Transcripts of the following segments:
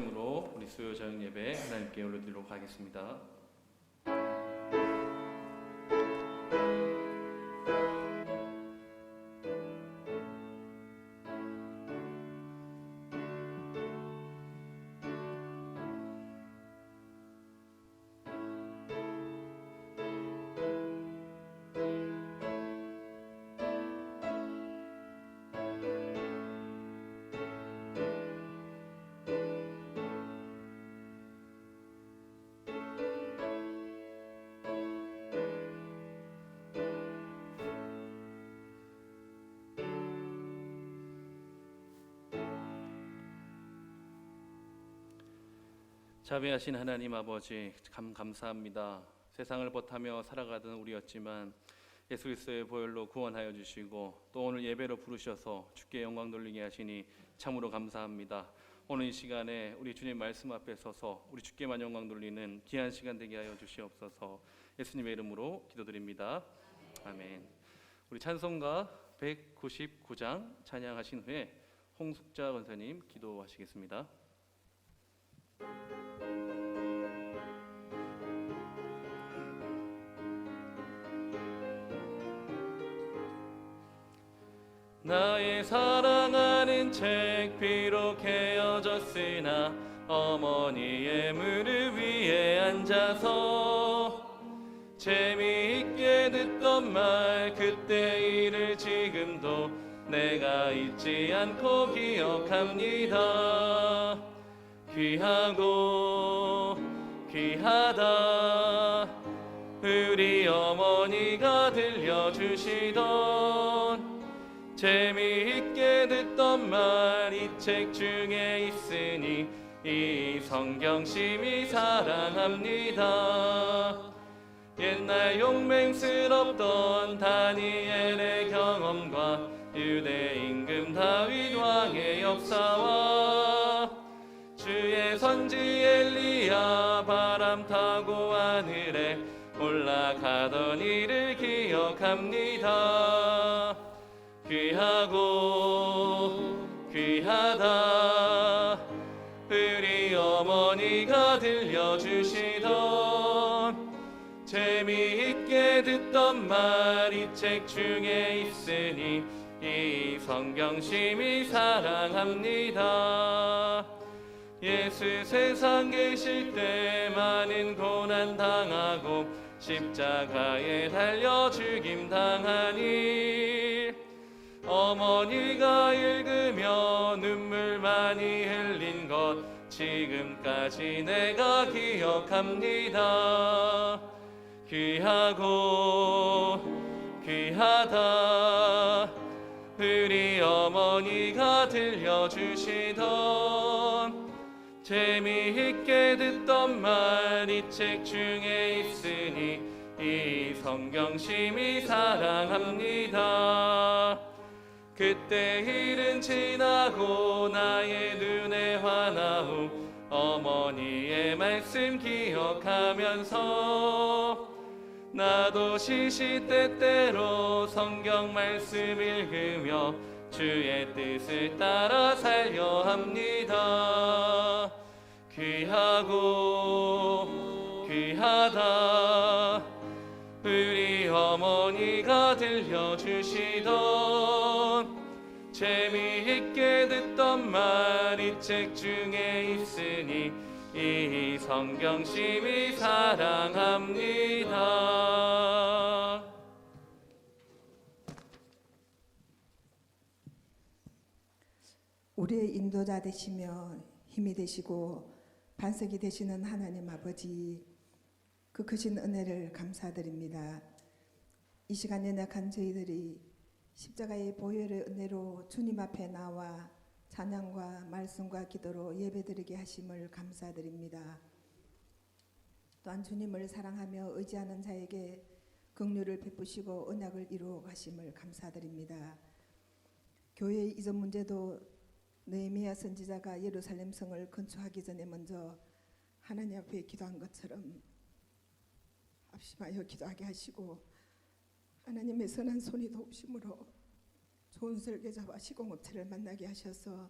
힘으로 우리 수요 저녁 예배 하나님께 올려드리도록 하겠습니다. 자비하신 하나님 아버지, 감사합니다. 세상을 버타며 살아가던 우리였지만 예수 그리스도의 보혈로 구원하여 주시고 또 오늘 예배로 부르셔서 주께 영광 돌리게 하시니 참으로 감사합니다. 오늘 이 시간에 우리 주님 말씀 앞에 서서 우리 주께만 영광 돌리는 귀한 시간 되게 하여 주시옵소서. 예수님의 이름으로 기도드립니다. 아멘. 우리 찬송가 199장 찬양하신 후에 홍숙자 권사님 기도하시겠습니다. 나의 사랑하는 책 비록 헤어졌으나 어머니의 무릎 위에 앉아서 재미있게 듣던 말 그때 일을 지금도 내가 잊지 않고 기억합니다. 귀하고 귀하다 우리 어머니가 들려주시던 재미있게 듣던 말 이 책 중에 있으니 이 성경 심히 사랑합니다. 옛날 용맹스럽던 다니엘의 경험과 유대 임금 다윗 왕의 역사와 주의 선지 엘리야 바람 타고 하늘에 올라가던 일을 기억합니다. 귀하고 귀하다 우리 어머니가 들려주시던 재미있게 듣던 말 이 책 중에 있으니 이 성경 심히 사랑합니다. 예수 세상 계실 때 많은 고난 당하고 십자가에 달려 죽임 당하니 어머니가 읽으며 눈물 많이 흘린 것 지금까지 내가 기억합니다. 귀하고 귀하다 우리 어머니가 들려주시던 재미있게 듣던 말 이 책 중에 있으니 이 성경 심히 사랑합니다. 그때 일은 지나고 나의 눈에 환하 후 어머니의 말씀 기억하면서 나도 시시때때로 성경 말씀 읽으며 주의 뜻을 따라 살려 합니다. 귀하고 귀하다 우리 어머니가 들려주시던 재미있게 듣던 말 이 책 중에 있으니 이 성경 심히 사랑합니다. 우리의 인도자 되시며 힘이 되시고 반석이 되시는 하나님 아버지, 그 크신 은혜를 감사드립니다. 이 시간 연약한 저희들이 십자가의 보혈의 은혜로 주님 앞에 나와 찬양과 말씀과 기도로 예배드리게 하심을 감사드립니다. 또한 주님을 사랑하며 의지하는 자에게 긍휼을 베푸시고 언약을 이루어 가심을 감사드립니다. 교회의 이전 문제도 느헤미야 선지자가 예루살렘 성을 건축하기 전에 먼저 하나님 앞에 기도한 것처럼 합심하여 기도하게 하시고 하나님의 선한 손이 도우심으로 좋은 설계자와 시공업체를 만나게 하셔서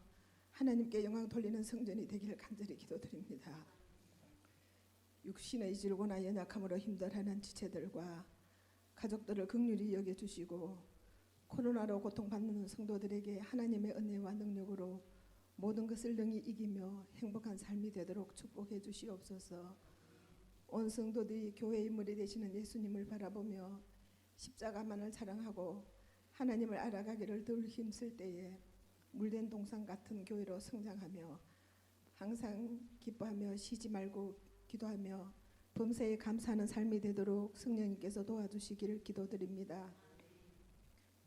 하나님께 영광 돌리는 성전이 되기를 간절히 기도드립니다. 육신의 질고나 연약함으로 힘들어하는 지체들과 가족들을 긍휼히 여겨주시고 코로나로 고통받는 성도들에게 하나님의 은혜와 능력으로 모든 것을 능히 이기며 행복한 삶이 되도록 축복해 주시옵소서. 온 성도들이 교회의 머리 되시는 예수님을 바라보며 십자가만을 자랑하고 하나님을 알아가기를 덜 힘쓸 때에 물된 동산 같은 교회로 성장하며 항상 기뻐하며 쉬지 말고 기도하며 범사에 감사하는 삶이 되도록 성령님께서 도와주시기를 기도드립니다.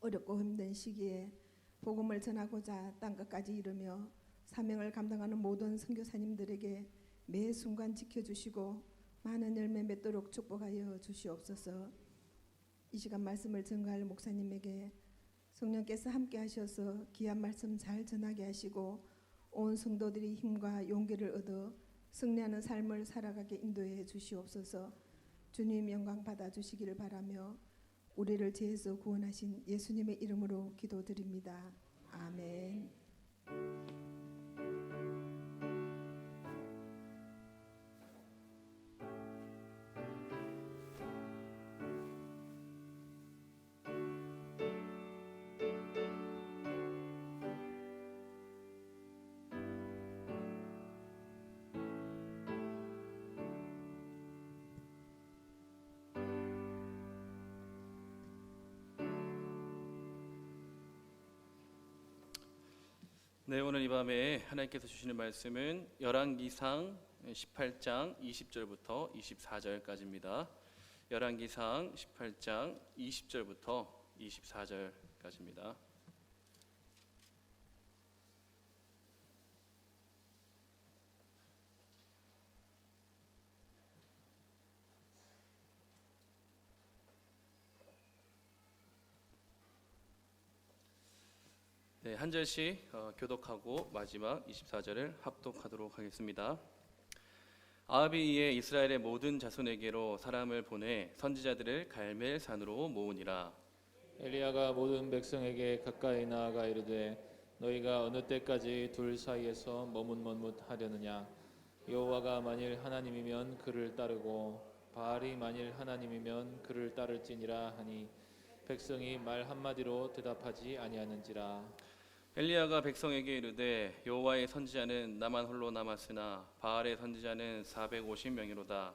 어렵고 힘든 시기에 복음을 전하고자 땅끝까지 이르며 사명을 감당하는 모든 선교사님들에게 매 순간 지켜주시고 많은 열매 맺도록 축복하여 주시옵소서. 이 시간 말씀을 전가할 목사님에게 성령께서 함께 하셔서 귀한 말씀 잘 전하게 하시고 온 성도들이 힘과 용기를 얻어 승리하는 삶을 살아가게 인도해 주시옵소서. 주님 영광 받아 주시기를 바라며 우리를 죄에서 구원하신 예수님의 이름으로 기도드립니다. 아멘. 네, 오늘 이 밤에 하나님께서 주시는 말씀은 열왕기상 18장 20절부터 24절까지입니다. 열왕기상 18장 20절부터 24절까지입니다. 네, 한 절씩 교독하고 마지막 24절을 합독하도록 하겠습니다. 아합이 이에 이스라엘의 모든 자손에게로 사람을 보내 선지자들을 갈멜 산으로 모으니라. 엘리야가 모든 백성에게 가까이 나아가 이르되 너희가 어느 때까지 둘 사이에서 머뭇머뭇하려느냐. 여호와가 만일 하나님이면 그를 따르고 바알이 만일 하나님이면 그를 따를지니라 하니 백성이 말 한마디로 대답하지 아니하는지라. 엘리야가 백성에게 이르되 여호와의 선지자는 나만 홀로 남았으나 바알의 선지자는 450명이로다.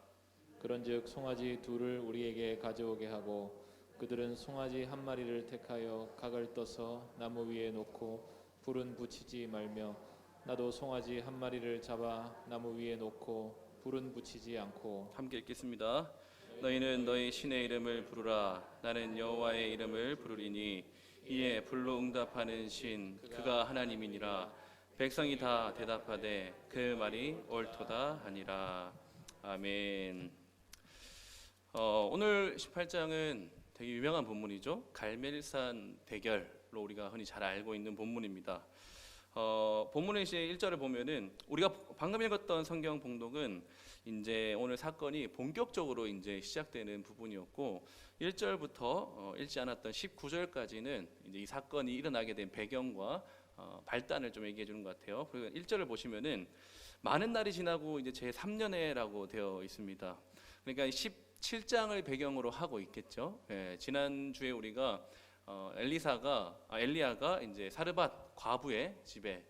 그런즉 송아지 둘을 우리에게 가져오게 하고 그들은 송아지 한 마리를 택하여 각을 떠서 나무 위에 놓고 불은 붙이지 말며 나도 송아지 한 마리를 잡아 나무 위에 놓고 불은 붙이지 않고. 함께 읽겠습니다. 너희는 너희 신의 이름을 부르라. 나는 여호와의 이름을 부르리니 이에 불로 응답하는 신 그가 하나님이니라. 백성이 다 대답하되 그 말이 옳도다 하니라. 아멘. 오늘 18장은 되게 유명한 본문이죠. 갈멜산 대결로 우리가 흔히 잘 알고 있는 본문입니다. 본문의 이제 1절을 보면은 우리가 방금 읽었던 성경 봉독은 이제 오늘 사건이 본격적으로 이제 시작되는 부분이었고 1절부터 읽지 않았던 19절까지는 이제 이 사건이 일어나게 된 배경과 발단을 좀 얘기해 주는 것 같아요. 그리고 1절을 보시면은 많은 날이 지나고 이제 제 3년에라고 되어 있습니다. 그러니까 17장을 배경으로 하고 있겠죠. 예, 지난 주에 우리가 엘리야가 이제 사르밧 과부의 집에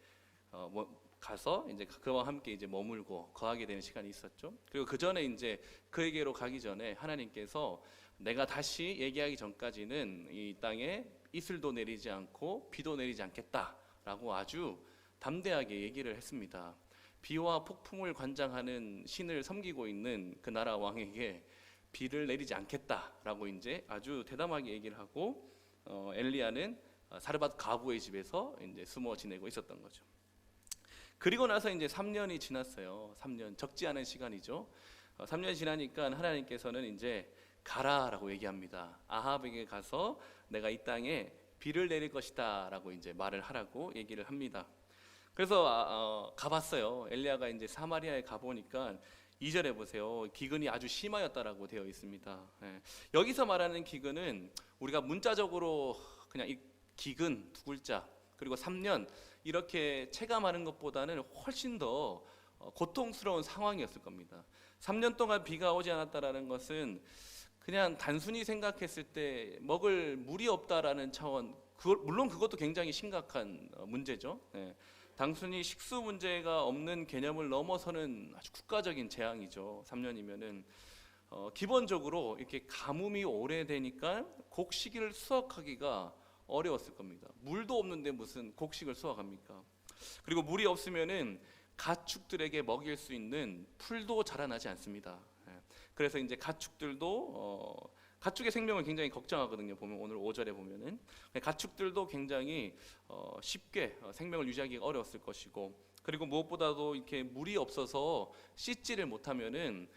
가서 이제 그와 함께 이제 머물고 거하게 되는 시간이 있었죠. 그리고 그 전에 이제 그에게로 가기 전에 하나님께서 내가 다시 얘기하기 전까지는 이 땅에 이슬도 내리지 않고 비도 내리지 않겠다라고 아주 담대하게 얘기를 했습니다. 비와 폭풍을 관장하는 신을 섬기고 있는 그 나라 왕에게 비를 내리지 않겠다라고 이제 아주 대담하게 얘기를 하고 엘리야는 사르밧 과부의 집에서 이제 숨어 지내고 있었던 거죠. 그리고 나서 이제 3년이 지났어요. 3년 적지 않은 시간이죠. 3년이 지나니까 하나님께서는 이제 가라라고 얘기합니다. 아합에게 가서 내가 이 땅에 비를 내릴 것이다라고 이제 말을 하라고 얘기를 합니다. 그래서 가봤어요. 엘리야가 이제 사마리아에 가보니까 2절에 보세요. 기근이 아주 심하였다라고 되어 있습니다. 예. 여기서 말하는 기근은 우리가 문자적으로 그냥 이 기근 두 글자 그리고 3년 이렇게 체감하는 것보다는 훨씬 더 고통스러운 상황이었을 겁니다. 3년 동안 비가 오지 않았다라는 것은 그냥 단순히 생각했을 때 먹을 물이 없다라는 차원, 물론 그것도 굉장히 심각한 문제죠. 예. 단순히 식수 문제가 없는 개념을 넘어서는 아주 국가적인 재앙이죠. 3년이면은 기본적으로 이렇게 가뭄이 오래되니까 곡식을 수확하기가 어려웠을 겁니다. 물도 없는데 무슨 곡식을 수확합니까? 그리고 물이 없으면은 가축들에게 먹일 수 있는 풀도 자라나지 않습니다. 예. 그래서 이제 가축들도 가축의 생명을 굉장히 걱정하거든요. 보면 오늘 5절에 보면은 가축들도 굉장히 쉽게 생명을 유지하기가 어려웠을 것이고, 그리고 무엇보다도 이렇게 물이 없어서 씻지를 못하면은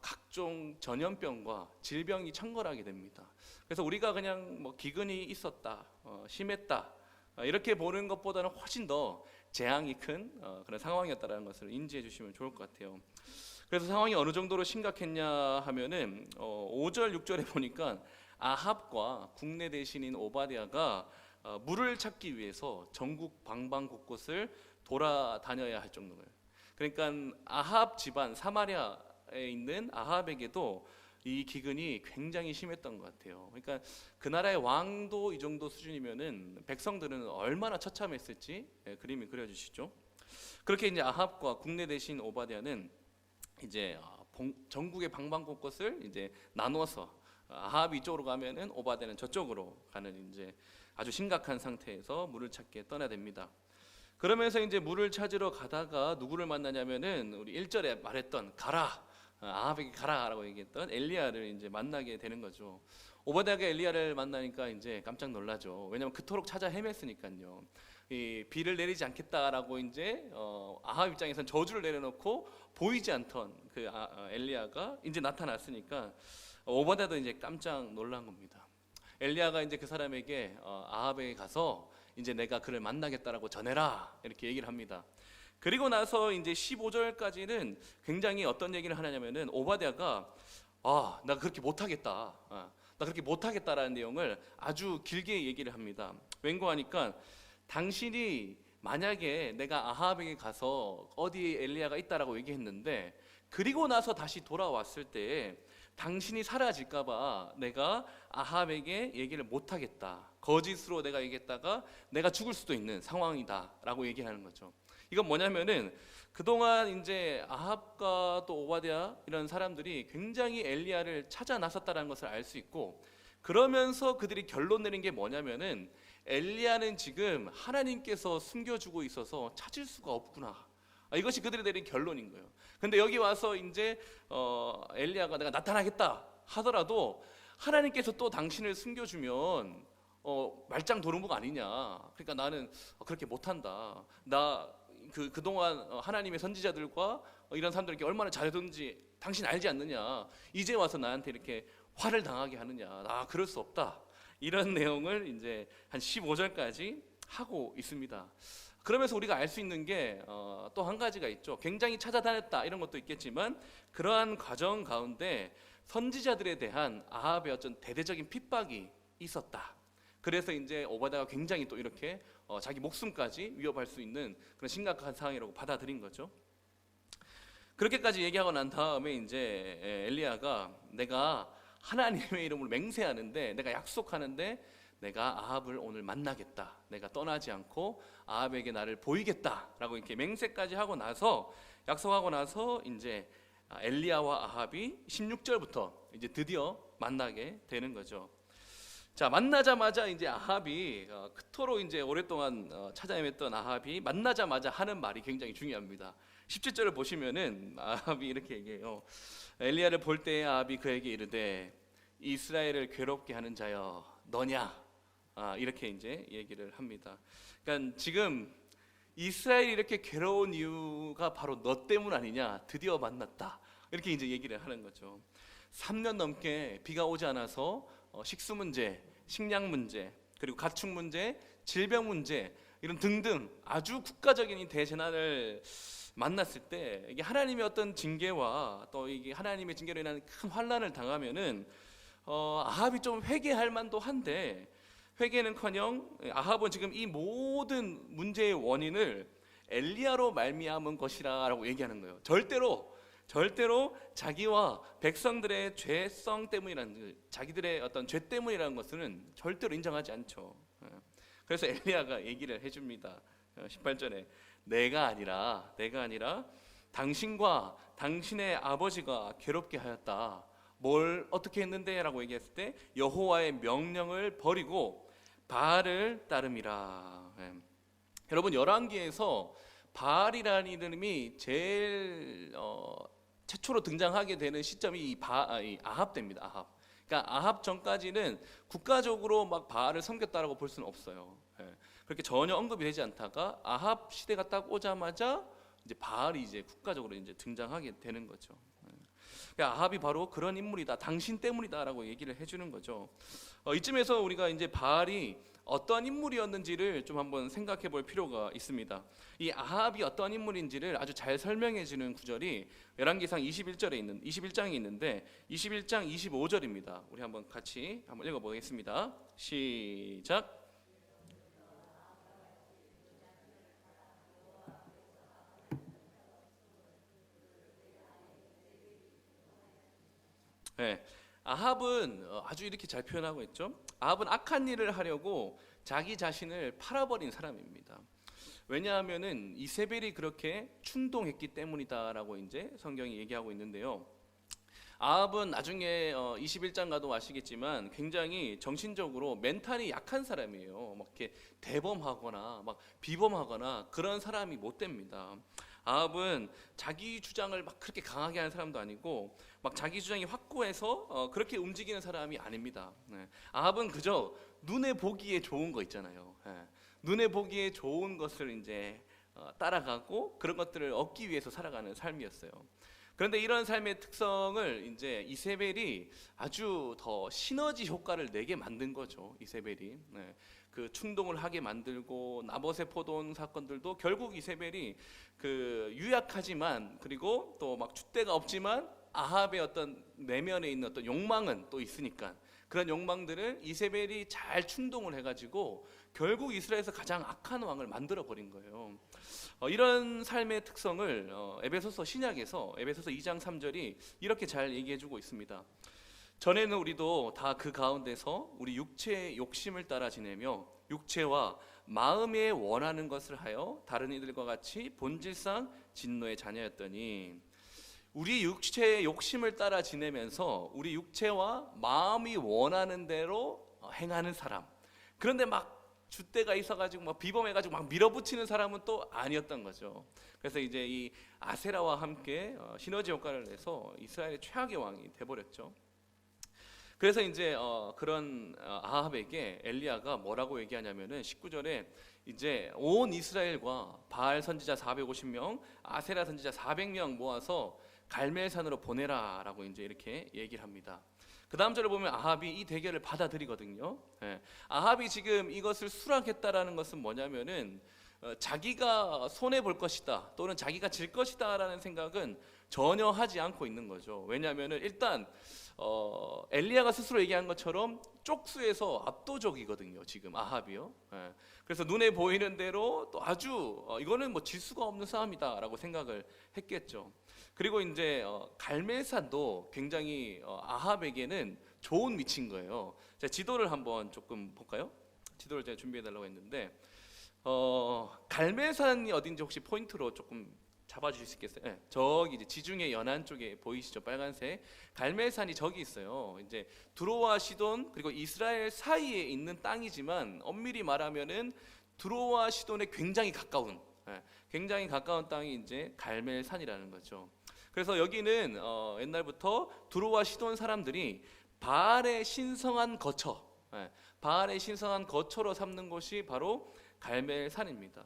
각종 전염병과 질병이 청걸하게 됩니다. 그래서 우리가 그냥 뭐 기근이 있었다, 심했다 이렇게 보는 것보다는 훨씬 더 재앙이 큰 그런 상황이었다는 것을 인지해 주시면 좋을 것 같아요. 그래서 상황이 어느 정도로 심각했냐 하면은 5절 6절에 보니까 아합과 국내 대신인 오바댜가 물을 찾기 위해서 전국 방방곳곳을 돌아다녀야 할 정도예요. 그러니까 아합 집안 사마리아에 있는 아합에게도 이 기근이 굉장히 심했던 것 같아요. 그러니까 그 나라의 왕도 이 정도 수준이면은 백성들은 얼마나 처참했을지 그림이 그려지시죠. 그렇게 이제 아합과 국내 대신 오바댜는 이제 전국의 방방곳곳을 이제 나눠서 아합이 이쪽으로 가면은 오바댜는 저쪽으로 가는 이제 아주 심각한 상태에서 물을 찾게 떠나됩니다. 그러면서 이제 물을 찾으러 가다가 누구를 만나냐면은 우리 1절에 말했던 가라, 아합에게 가라라고 얘기했던 엘리야를 이제 만나게 되는 거죠. 오바댜가 엘리야를 만나니까 이제 깜짝 놀라죠. 왜냐하면 그토록 찾아 헤맸으니까요. 이 비를 내리지 않겠다라고 이제 아합 입장에서는 저주를 내려놓고 보이지 않던 그 엘리야가 이제 나타났으니까 오바댜도 이제 깜짝 놀란 겁니다. 엘리야가 이제 그 사람에게 아합에게 가서 이제 내가 그를 만나겠다라고 전해라 이렇게 얘기를 합니다. 그리고 나서 이제 15절까지는 굉장히 어떤 얘기를 하냐면은 오바댜가 나 그렇게 못하겠다, 나 그렇게 못하겠다라는 내용을 아주 길게 얘기를 합니다. 왠고하니까 당신이 만약에 내가 아합에게 가서 어디에 엘리야가 있다라고 얘기했는데 그리고 나서 다시 돌아왔을 때 당신이 사라질까봐 내가 아합에게 얘기를 못하겠다, 거짓으로 내가 얘기했다가 내가 죽을 수도 있는 상황이다라고 얘기하는 거죠. 이건 뭐냐면은 그동안 이제 아합과 또 오바댜 이런 사람들이 굉장히 엘리야를 찾아 나섰다는 것을 알 수 있고, 그러면서 그들이 결론 내린 게 뭐냐면은 엘리야는 지금 하나님께서 숨겨주고 있어서 찾을 수가 없구나. 이것이 그들이 내린 결론인 거예요. 근데 여기 와서 이제 엘리야가 내가 나타나겠다 하더라도 하나님께서 또 당신을 숨겨주면 말짱 도루묵 아니냐. 그러니까 나는 그렇게 못한다. 나 그동안 하나님의 선지자들과 이런 사람들에게 얼마나 잘해줬는지 당신 알지 않느냐. 이제 와서 나한테 이렇게 화를 당하게 하느냐. 나 그럴 수 없다. 이런 내용을 이제 한 15절까지 하고 있습니다. 그러면서 우리가 알 수 있는 게 또 한 가지가 있죠. 굉장히 찾아다녔다 이런 것도 있겠지만 그러한 과정 가운데 선지자들에 대한 아합의 어떤 대대적인 핍박이 있었다. 그래서 이제 오바댜가 굉장히 또 이렇게 자기 목숨까지 위협할 수 있는 그런 심각한 상황이라고 받아들인 거죠. 그렇게까지 얘기하고 난 다음에 이제 엘리야가 내가 하나님의 이름으로 맹세하는데, 내가 약속하는데 내가 아합을 오늘 만나겠다, 내가 떠나지 않고 아합에게 나를 보이겠다라고 이렇게 맹세까지 하고 나서, 약속하고 나서 이제 엘리야와 아합이 16절부터 이제 드디어 만나게 되는 거죠. 자, 만나자마자 이제 아합이 그토록 이제 오랫동안 찾아 헤맸던 아합이 만나자마자 하는 말이 굉장히 중요합니다. 17절을 보시면은 아합이 이렇게 얘기해요. 엘리야를 볼 때에 아합이 그에게 이르되 이스라엘을 괴롭게 하는 자여 너냐? 이렇게 이제 얘기를 합니다. 그러니까 지금 이스라엘이 이렇게 괴로운 이유가 바로 너 때문 아니냐? 드디어 만났다. 이렇게 이제 얘기를 하는 거죠. 3년 넘게 비가 오지 않아서 식수 문제, 식량 문제, 그리고 가축 문제, 질병 문제 이런 등등 아주 국가적인 이 대재난을 만났을 때 이게 하나님의 어떤 징계와 또 이게 하나님의 징계로 인한 큰 환난을 당하면은 아합이 좀 회개할 만도 한데 회개는커녕 아합은 지금 이 모든 문제의 원인을 엘리야로 말미암은 것이라고 얘기하는 거예요. 절대로 자기와 백성들의 죄성 때문이라는, 자기들의 어떤 죄 때문이라는 것은 절대로 인정하지 않죠. 그래서 엘리야가 얘기를 해줍니다. 18절에 내가 아니라 당신과 당신의 아버지가 괴롭게 하였다. 뭘 어떻게 했는데? 라고 얘기했을 때 여호와의 명령을 버리고 바알을 따름이라. 여러분, 열왕기에서 바알이라는 이름이 제일 최초로 등장하게 되는 시점이 이 아합 때입니다. 아합. 그러니까 아합 전까지는 국가적으로 막 바알을 섬겼다라고 볼 수는 없어요. 그렇게 전혀 언급이 되지 않다가 아합 시대가 딱 오자마자 이제 바알이 이제 국가적으로 이제 등장하게 되는 거죠. 그러니까 아합이 바로 그런 인물이다, 당신 때문이다라고 얘기를 해주는 거죠. 이쯤에서 우리가 이제 바알이 어떠한 인물이었는지를 좀 한번 생각해 볼 필요가 있습니다. 이 아합이 어떠한 인물인지를 아주 잘 설명해 주는 구절이 열왕기상 21장에 있는데 21장 25절입니다. 우리 한번 같이 한번 읽어 보겠습니다. 시작. 네, 아합은 아주 이렇게 잘 표현하고 있죠. 아합은 악한 일을 하려고 자기 자신을 팔아버린 사람입니다. 왜냐하면은 이세벨이 그렇게 충동했기 때문이다라고 이제 성경이 얘기하고 있는데요. 아합은 나중에 21장 가도 아시겠지만 굉장히 정신적으로 멘탈이 약한 사람이에요. 막 이렇게 대범하거나 막 비범하거나 그런 사람이 못 됩니다. 아합은 자기 주장을 막 그렇게 강하게 하는 사람도 아니고 막 자기 주장이 확고해서 그렇게 움직이는 사람이 아닙니다. 아합은 그저 눈에 보기에 좋은 거 있잖아요. 눈에 보기에 좋은 것을 이제 따라가고 그런 것들을 얻기 위해서 살아가는 삶이었어요. 그런데 이런 삶의 특성을 이제 이세벨이 아주 더 시너지 효과를 내게 만든 거죠. 이세벨이 그 충동을 하게 만들고 나봇의 포도원 사건들도 결국 이세벨이 그 유약하지만 그리고 또 막 줏대가 없지만 아합의 어떤 내면에 있는 어떤 욕망은 또 있으니까 그런 욕망들을 이세벨이 잘 충동을 해가지고 결국 이스라엘에서 가장 악한 왕을 만들어 버린 거예요. 이런 삶의 특성을 에베소서 신약에서 에베소서 2장 3절이 이렇게 잘 얘기해주고 있습니다. 전에는 우리도 다 그 가운데서 우리 육체의 욕심을 따라 지내며 육체와 마음에 원하는 것을 하여 다른 이들과 같이 본질상 진노의 자녀였더니, 우리 육체의 욕심을 따라 지내면서 우리 육체와 마음이 원하는 대로 행하는 사람, 그런데 막 줏대가 있어가지고 막 비범해가지고 막 밀어붙이는 사람은 또 아니었던 거죠. 그래서 이제 이 아세라와 함께 시너지 효과를 내서 이스라엘의 최악의 왕이 돼버렸죠. 그래서 이제 그런 아합에게 엘리야가 뭐라고 얘기하냐면은 19절에 이제 온 이스라엘과 바알 선지자 450명, 아세라 선지자 400명 모아서 갈멜산으로 보내라라고 이제 이렇게 얘기를 합니다. 그 다음 절을 보면 아합이 이 대결을 받아들이거든요. 아합이 지금 이것을 수락했다라는 것은 뭐냐면은 자기가 손해 볼 것이다 또는 자기가 질 것이다라는 생각은 전혀 하지 않고 있는 거죠. 왜냐하면은 일단 엘리야가 스스로 얘기한 것처럼 쪽수에서 압도적이거든요. 지금 아합이요. 그래서 눈에 보이는 대로 또 아주 이거는 뭐 질 수가 없는 싸움이다라고 생각을 했겠죠. 그리고 이제 갈멜산도 굉장히 아합에게는 좋은 위치인 거예요. 자, 지도를 한번 조금 볼까요? 지도를 제가 준비해 달라고 했는데 갈멜산이 어딘지 혹시 포인트로 조금 잡아주실 수 있겠어요? 네, 저기 이제 지중해 연안 쪽에 보이시죠? 빨간색 갈멜산이 저기 있어요. 이제 두로와 시돈 그리고 이스라엘 사이에 있는 땅이지만 엄밀히 말하면은 두로와 시돈에 굉장히 가까운 땅이 이제 갈멜산이라는 거죠. 그래서 여기는 옛날부터 두로와 시돈 사람들이 바알의 신성한 거처, 바알의 신성한 거처로 삼는 곳이 바로 갈멜산입니다.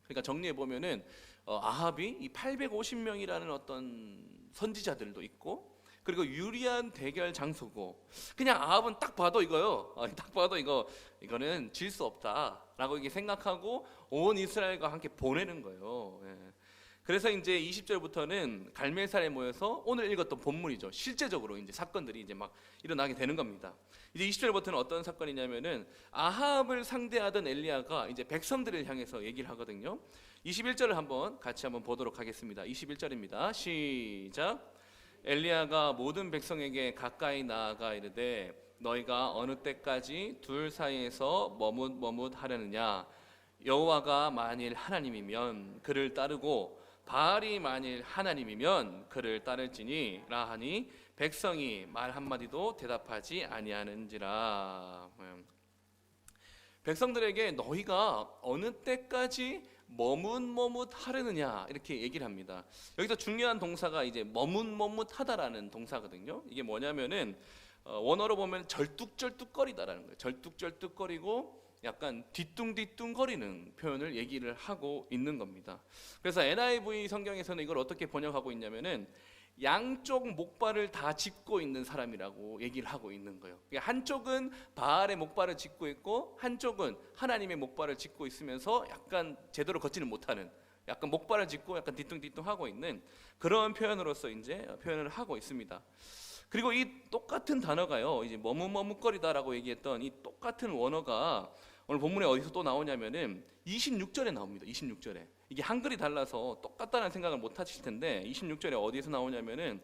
그러니까 정리해 보면은 아합이 이 850명이라는 어떤 선지자들도 있고, 그리고 유리한 대결 장소고, 그냥 아합은 딱 봐도 이거요. 딱 봐도 이거는 질 수 없다라고 이렇게 생각하고 온 이스라엘과 함께 보내는 거예요. 그래서 이제 20절부터는 갈멜산에 모여서 오늘 읽었던 본문이죠. 실제적으로 이제 사건들이 이제 막 일어나게 되는 겁니다. 이제 20절부터는 어떤 사건이냐면은 아합을 상대하던 엘리야가 이제 백성들을 향해서 얘기를 하거든요. 21절을 같이 한번 보도록 하겠습니다. 21절입니다. 시작. 엘리야가 모든 백성에게 가까이 나아가 이르되 너희가 어느 때까지 둘 사이에서 머뭇머뭇하려느냐. 여호와가 만일 하나님이면 그를 따르고 바알이 만일 하나님이면 그를 따를지니라 하니 백성이 말 한마디도 대답하지 아니하는지라. 백성들에게 너희가 어느 때까지 머뭇머뭇하려느냐 이렇게 얘기를 합니다. 여기서 중요한 동사가 이제 머뭇머뭇하다라는 동사거든요. 이게 뭐냐면은 원어로 보면 절뚝절뚝거리다라는 거예요. 절뚝절뚝거리고 약간 뒤뚱뒤뚱거리는 표현을 얘기를 하고 있는 겁니다. 그래서 NIV 성경에서는 이걸 어떻게 번역하고 있냐면은 양쪽 목발을 다 짚고 있는 사람이라고 얘기를 하고 있는 거예요. 한쪽은 바알의 목발을 짚고 있고 한쪽은 하나님의 목발을 짚고 있으면서 약간 제대로 걷지는 못하는, 약간 목발을 짚고 약간 뒤뚱뒤뚱하고 있는 그런 표현으로서 이제 표현을 하고 있습니다. 그리고 이 똑같은 단어가요, 이제 머뭇머뭇거리다라고 얘기했던 이 똑같은 원어가 오늘 본문에 어디서 또 나오냐면은 26절에 나옵니다. 26절에. 이게 한글이 달라서 똑같다는 생각을 못 하실 텐데 26절에 어디에서 나오냐면은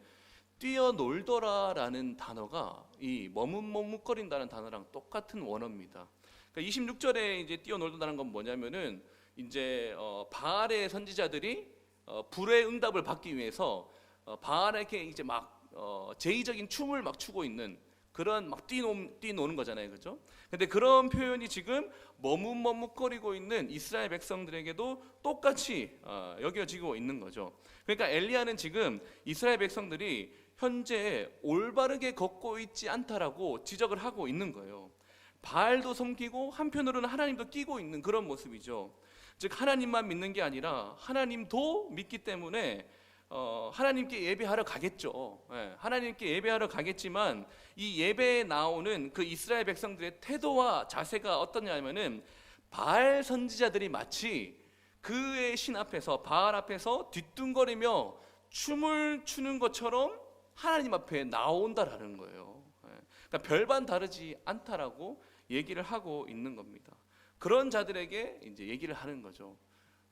뛰어놀더라라는 단어가 이 머뭇머뭇거린다는 단어랑 똑같은 원어입니다. 그러니까 26절에 이제 뛰어놀더라는 건 뭐냐면은 이제 바알의 선지자들이 불의 응답을 받기 위해서 바알에게 이제 막 제의적인 춤을 막 추고 있는 그런 막 뛰노는 거잖아요, 그렇죠? 근데 그런 표현이 지금 머뭇머뭇거리고 있는 이스라엘 백성들에게도 똑같이 여겨지고 있는 거죠. 그러니까 엘리야는 지금 이스라엘 백성들이 현재 올바르게 걷고 있지 않다라고 지적을 하고 있는 거예요. 바알도 섬기고 한편으로는 하나님도 끼고 있는 그런 모습이죠. 즉 하나님만 믿는 게 아니라 하나님도 믿기 때문에 하나님께 예배하러 가겠죠. 하나님께 예배하러 가겠지만 이 예배에 나오는 그 이스라엘 백성들의 태도와 자세가 어떠냐면은 바알 선지자들이 마치 그의 신 앞에서, 바알 앞에서 뒤뚱거리며 춤을 추는 것처럼 하나님 앞에 나온다라는 거예요. 그러니까 별반 다르지 않다라고 얘기를 하고 있는 겁니다. 그런 자들에게 이제 얘기를 하는 거죠.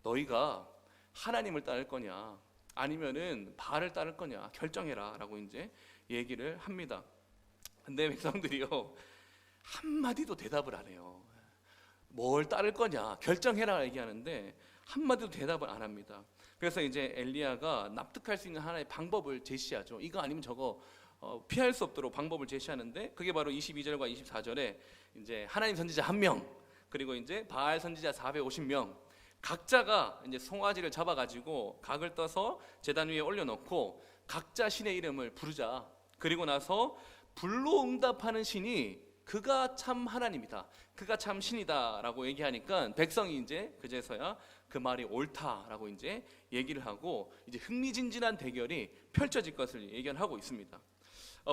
너희가 하나님을 따를 거냐 아니면은 바알을 따를 거냐 결정해라라고 이제 얘기를 합니다. 근데 백성들이요 한마디도 대답을 안 해요. 뭘 따를 거냐 결정해라 얘기하는데 한마디도 대답을 안 합니다. 그래서 이제 엘리야가 납득할 수 있는 하나의 방법을 제시하죠. 이거 아니면 저거 피할 수 없도록 방법을 제시하는데 그게 바로 22절과 24절에 이제 하나님 선지자 1명 그리고 이제 바알 선지자 450명 각자가 이제 송아지를 잡아가지고 각을 떠서 제단 위에 올려놓고 각자 신의 이름을 부르자. 그리고 나서 불로 응답하는 신이 그가 참 하나님이다, 그가 참 신이다라고 얘기하니까 백성이 이제 그제서야 그 말이 옳다라고 이제 얘기를 하고 이제 흥미진진한 대결이 펼쳐질 것을 예견하고 있습니다.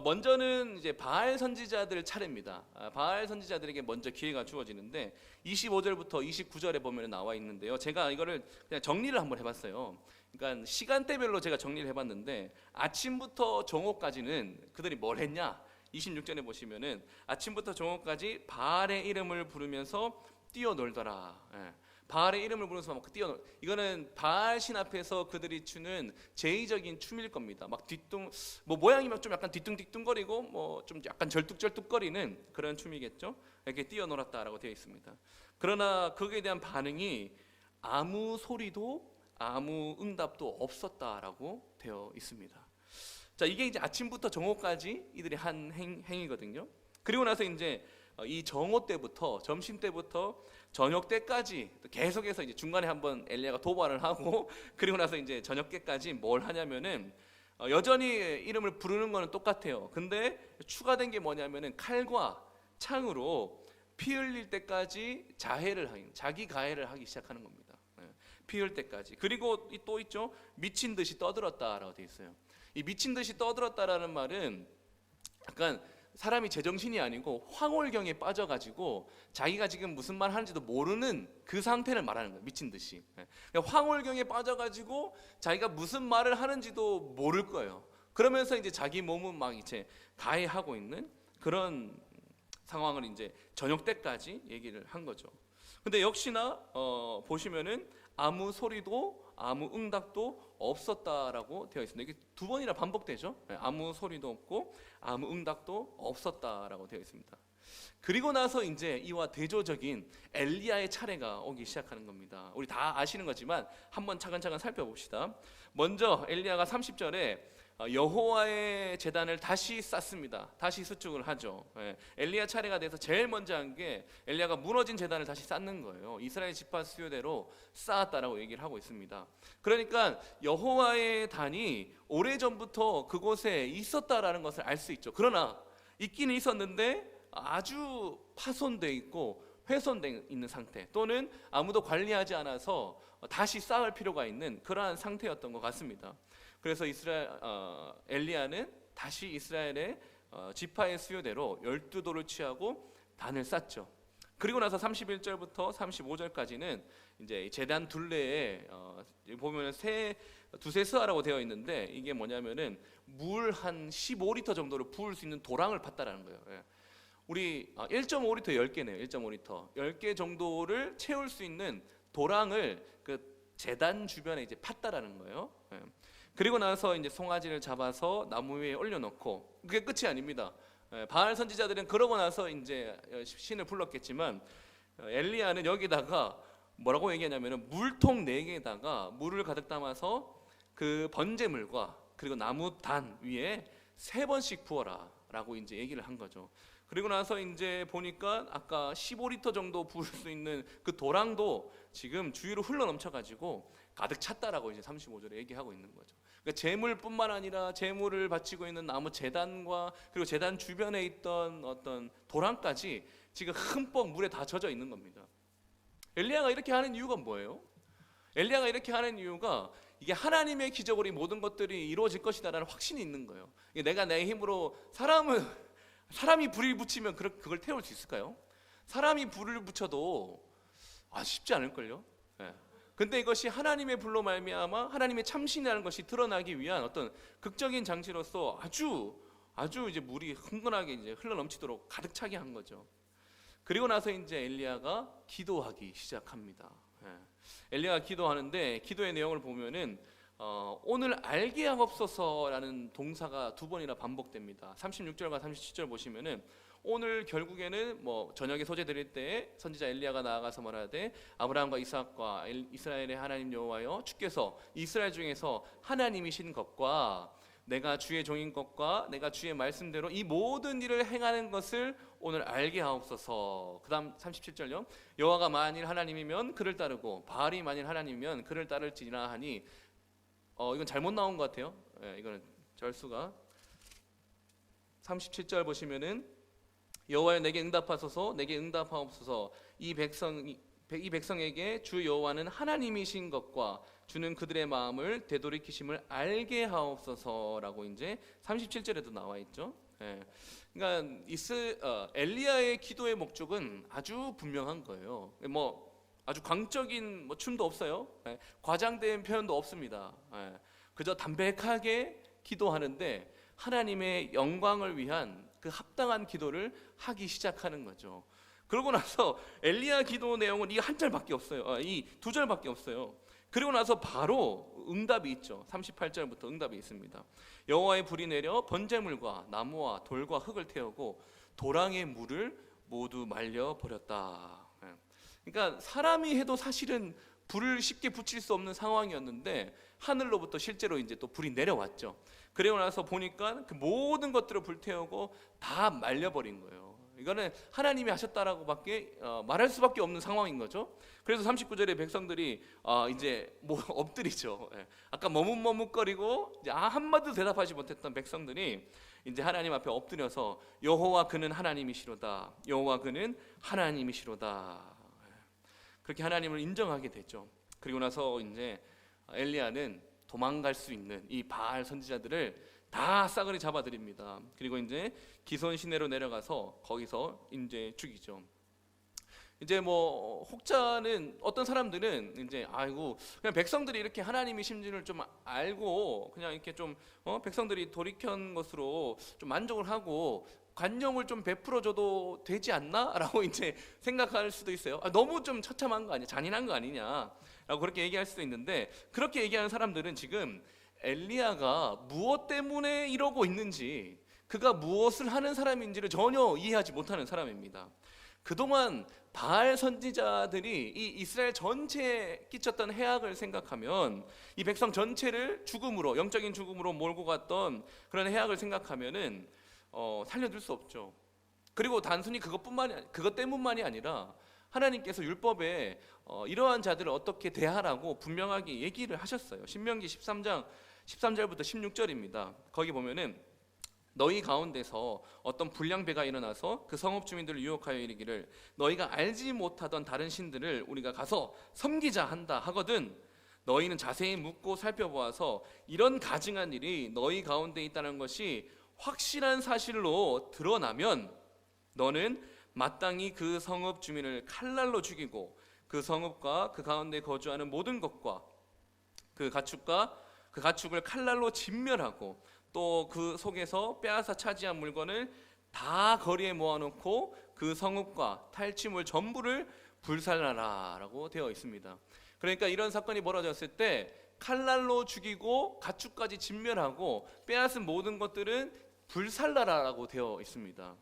먼저는 이제 바알 선지자들 차례입니다. 바알 선지자들에게 먼저 기회가 주어지는데 25절부터 29절에 보면 나와 있는데요. 제가 이거를 그냥 정리를 한번 해봤어요. 그러니까 시간대별로 제가 정리를 해봤는데 아침부터 정오까지는 그들이 뭘 했냐? 26절에 보시면은 아침부터 정오까지 바알의 이름을 부르면서 뛰어놀더라. 바알의 이름을 부르면서 막 뛰어놀. 이거는 바알 신 앞에서 그들이 추는 제의적인 춤일 겁니다. 막 모양이 좀 약간 뒤뚱뒤뚱거리고 뭐 좀 약간 절뚝절뚝거리는 그런 춤이겠죠. 이렇게 뛰어놀았다라고 되어 있습니다. 그러나 거기에 대한 반응이 아무 소리도 아무 응답도 없었다라고 되어 있습니다. 자, 이게 이제 아침부터 정오까지 이들이 한 행위거든요. 그리고 나서 이제 이 정오 때부터 점심 때부터 저녁 때까지 계속해서 이제 중간에 한번 엘리야가 도발을 하고 그리고 나서 이제 저녁 때까지 뭘 하냐면은 여전히 이름을 부르는 거는 똑같아요. 근데 추가된 게 뭐냐면은 칼과 창으로 피 흘릴 때까지 자기 가해를 하기 시작하는 겁니다. 피 흘릴 때까지. 그리고 또 있죠. 미친 듯이 떠들었다라고 돼 있어요. 이 미친 듯이 떠들었다라는 말은 약간 사람이 제정신이 아니고 황홀경에 빠져가지고 자기가 지금 무슨 말 하는지도 모르는 그 상태를 말하는 거예요. 미친 듯이. 황홀경에 빠져가지고 자기가 무슨 말을 하는지도 모를 거예요. 그러면서 이제 자기 몸은 막 이제 가해하고 있는 그런 상황을 이제 저녁 때까지 얘기를 한 거죠. 근데 역시나 보시면은 아무 소리도 아무 응답도 없었다라고 되어 있습니다. 이게 두 번이나 반복되죠. 아무 소리도 없고 아무 응답도 없었다라고 되어 있습니다. 그리고 나서 이제 이와 대조적인 엘리야의 차례가 오기 시작하는 겁니다. 우리 다 아시는 거지만 한번 차근차근 살펴봅시다. 먼저 엘리야가 30절에 여호와의 제단을 다시 쌓습니다. 다시 수축을 하죠. 엘리야 차례가 돼서 제일 먼저 한 게 엘리야가 무너진 제단을 다시 쌓는 거예요. 이스라엘 지파 수요대로 쌓았다라고 얘기를 하고 있습니다. 그러니까 여호와의 단이 오래전부터 그곳에 있었다라는 것을 알 수 있죠. 그러나 있기는 있었는데 아주 파손돼 있고 훼손돼 있는 상태, 또는 아무도 관리하지 않아서 다시 쌓을 필요가 있는 그러한 상태였던 것 같습니다. 그래서 엘리야는 다시 이스라엘의 지파의 수요대로 12도를 취하고 단을 쌓죠. 그리고 나서 31절부터 35절까지는 이제 제단 둘레에 보면 두세 스아라고 되어 있는데, 이게 뭐냐면은 물 한 15리터 정도를 부을 수 있는 도랑을 팠다라는 거예요. 우리 1.5리터 10개네요. 1.5리터 10개 정도를 채울 수 있는 도랑을 그 제단 주변에 이제 팠다라는 거예요. 그리고 나서 이제 송아지를 잡아서 나무 위에 올려놓고, 그게 끝이 아닙니다. 바알 선지자들은 그러고 나서 이제 신을 불렀겠지만, 엘리야는 여기다가 뭐라고 얘기하냐면은 물통 4개에다가 물을 가득 담아서 그 번제물과 그리고 나무 단 위에 3번씩 부어라라고 이제 얘기를 한 거죠. 그리고 나서 이제 보니까 아까 15리터 정도 부을 수 있는 그 도랑도 지금 주위로 흘러 넘쳐가지고 가득 찼다라고 이제 35절에 얘기하고 있는 거죠. 그러니까 제물뿐만 아니라 제물을 바치고 있는 나무 제단과 그리고 제단 주변에 있던 어떤 도랑까지 지금 흠뻑 물에 다 젖어 있는 겁니다. 엘리야가 이렇게 하는 이유가 뭐예요? 엘리야가 이렇게 하는 이유가 이게 하나님의 기적으로 이 모든 것들이 이루어질 것이다라는 확신이 있는 거예요. 내가 내 힘으로 사람이 불을 붙이면 그걸 태울 수 있을까요? 사람이 불을 붙여도 쉽지 않을걸요. 근데 이것이 하나님의 불로 말미암아 하나님의 참신이라는 것이 드러나기 위한 어떤 극적인 장치로서 아주 이제 물이 흥건하게 이제 흘러 넘치도록 가득 차게 한 거죠. 그리고 나서 이제 엘리야가 기도하기 시작합니다. 엘리야가 기도하는데 기도의 내용을 보면은 오늘 알게 하옵소서라는 동사가 2번이나 반복됩니다. 36절과 37절 보시면은 오늘 결국에는 저녁에 소재 드릴 때에 선지자 엘리야가 나아가서 말하되 아브라함과 이삭과 이스라엘의 하나님 여호와여, 주께서 이스라엘 중에서 하나님이신 것과 내가 주의 종인 것과 내가 주의 말씀대로 이 모든 일을 행하는 것을 오늘 알게 하옵소서. 그 다음 37절요. 여호와가 만일 하나님이면 그를 따르고 바알이 만일 하나님이면 그를 따를지니라 하니, 이건 잘못 나온 것 같아요. 이거는 절수가 37절 보시면은 여호와여 내게 응답하소서, 내게 응답하옵소서. 이 백성에게 주 여호와는 하나님이신 것과 주는 그들의 마음을 되돌이키심을 알게 하옵소서라고 이제 37절에도 나와 있죠. 그러니까 엘리야의 기도의 목적은 아주 분명한 거예요. 아주 광적인 춤도 없어요. 과장된 표현도 없습니다. 그저 담백하게 기도하는데 하나님의 영광을 위한 그 합당한 기도를 하기 시작하는 거죠. 그러고 나서 엘리야 기도 내용은 이 한 절밖에 없어요. 이 2절밖에 없어요. 그리고 나서 바로 응답이 있죠. 38절부터 응답이 있습니다. 여호와의 불이 내려 번제물과 나무와 돌과 흙을 태우고 도랑의 물을 모두 말려 버렸다. 그러니까 사람이 해도 사실은 불을 쉽게 붙일 수 없는 상황이었는데 하늘로부터 실제로 이제 또 불이 내려왔죠. 그리고 나서 보니까 그 모든 것들을 불태우고 다 말려버린 거예요. 이거는 하나님이 하셨다라고밖에 말할 수밖에 없는 상황인 거죠. 그래서 39절에 백성들이 이제 엎드리죠. 아까 머뭇머뭇거리고 이제 한마디도 대답하지 못했던 백성들이 이제 하나님 앞에 엎드려서 여호와 그는 하나님이시로다, 여호와 그는 하나님이시로다, 그렇게 하나님을 인정하게 됐죠. 그리고 나서 이제 엘리야는 도망갈 수 있는 이 바알 선지자들을 다 싸그리 잡아들입니다. 그리고 이제 기손 시내로 내려가서 거기서 이제 죽이죠. 이제 뭐 혹자는 어떤 사람들은 이제 아이고 그냥 백성들이 이렇게 하나님의 심지를 좀 알고 그냥 이렇게 좀 백성들이 돌이킨 것으로 좀 만족을 하고 관용을 좀 베풀어줘도 되지 않나라고 이제 생각할 수도 있어요. 너무 좀 처참한 거 아니야, 잔인한 거 아니냐라고 그렇게 얘기할 수도 있는데, 그렇게 얘기하는 사람들은 지금 엘리야가 무엇 때문에 이러고 있는지, 그가 무엇을 하는 사람인지를 전혀 이해하지 못하는 사람입니다. 그동안 바알 선지자들이 이 이스라엘 전체에 끼쳤던 해악을 생각하면, 이 백성 전체를 죽음으로, 영적인 죽음으로 몰고 갔던 그런 해악을 생각하면은 살려둘 수 없죠. 그리고 단순히 그것 때문만이 아니라 하나님께서 율법에 이러한 자들을 어떻게 대하라고 분명하게 얘기를 하셨어요. 신명기 13장 13절부터 16절입니다. 거기 보면은 너희 가운데서 어떤 불량배가 일어나서 그 성읍 주민들을 유혹하여 이르기를 너희가 알지 못하던 다른 신들을 우리가 가서 섬기자 한다 하거든 너희는 자세히 묻고 살펴보아서 이런 가증한 일이 너희 가운데 있다는 것이 확실한 사실로 드러나면 너는 마땅히 그 성읍 주민을 칼날로 죽이고 그 성읍과 그 가운데 거주하는 모든 것과 그 가축을 칼날로 진멸하고 또 그 속에서 빼앗아 차지한 물건을 다 거리에 모아놓고 그 성읍과 탈취물 전부를 불살라라 라고 되어 있습니다. 그러니까 이런 사건이 벌어졌을 때 칼날로 죽이고 가축까지 진멸하고 빼앗은 모든 것들은 불살라라고 되어 있습니다.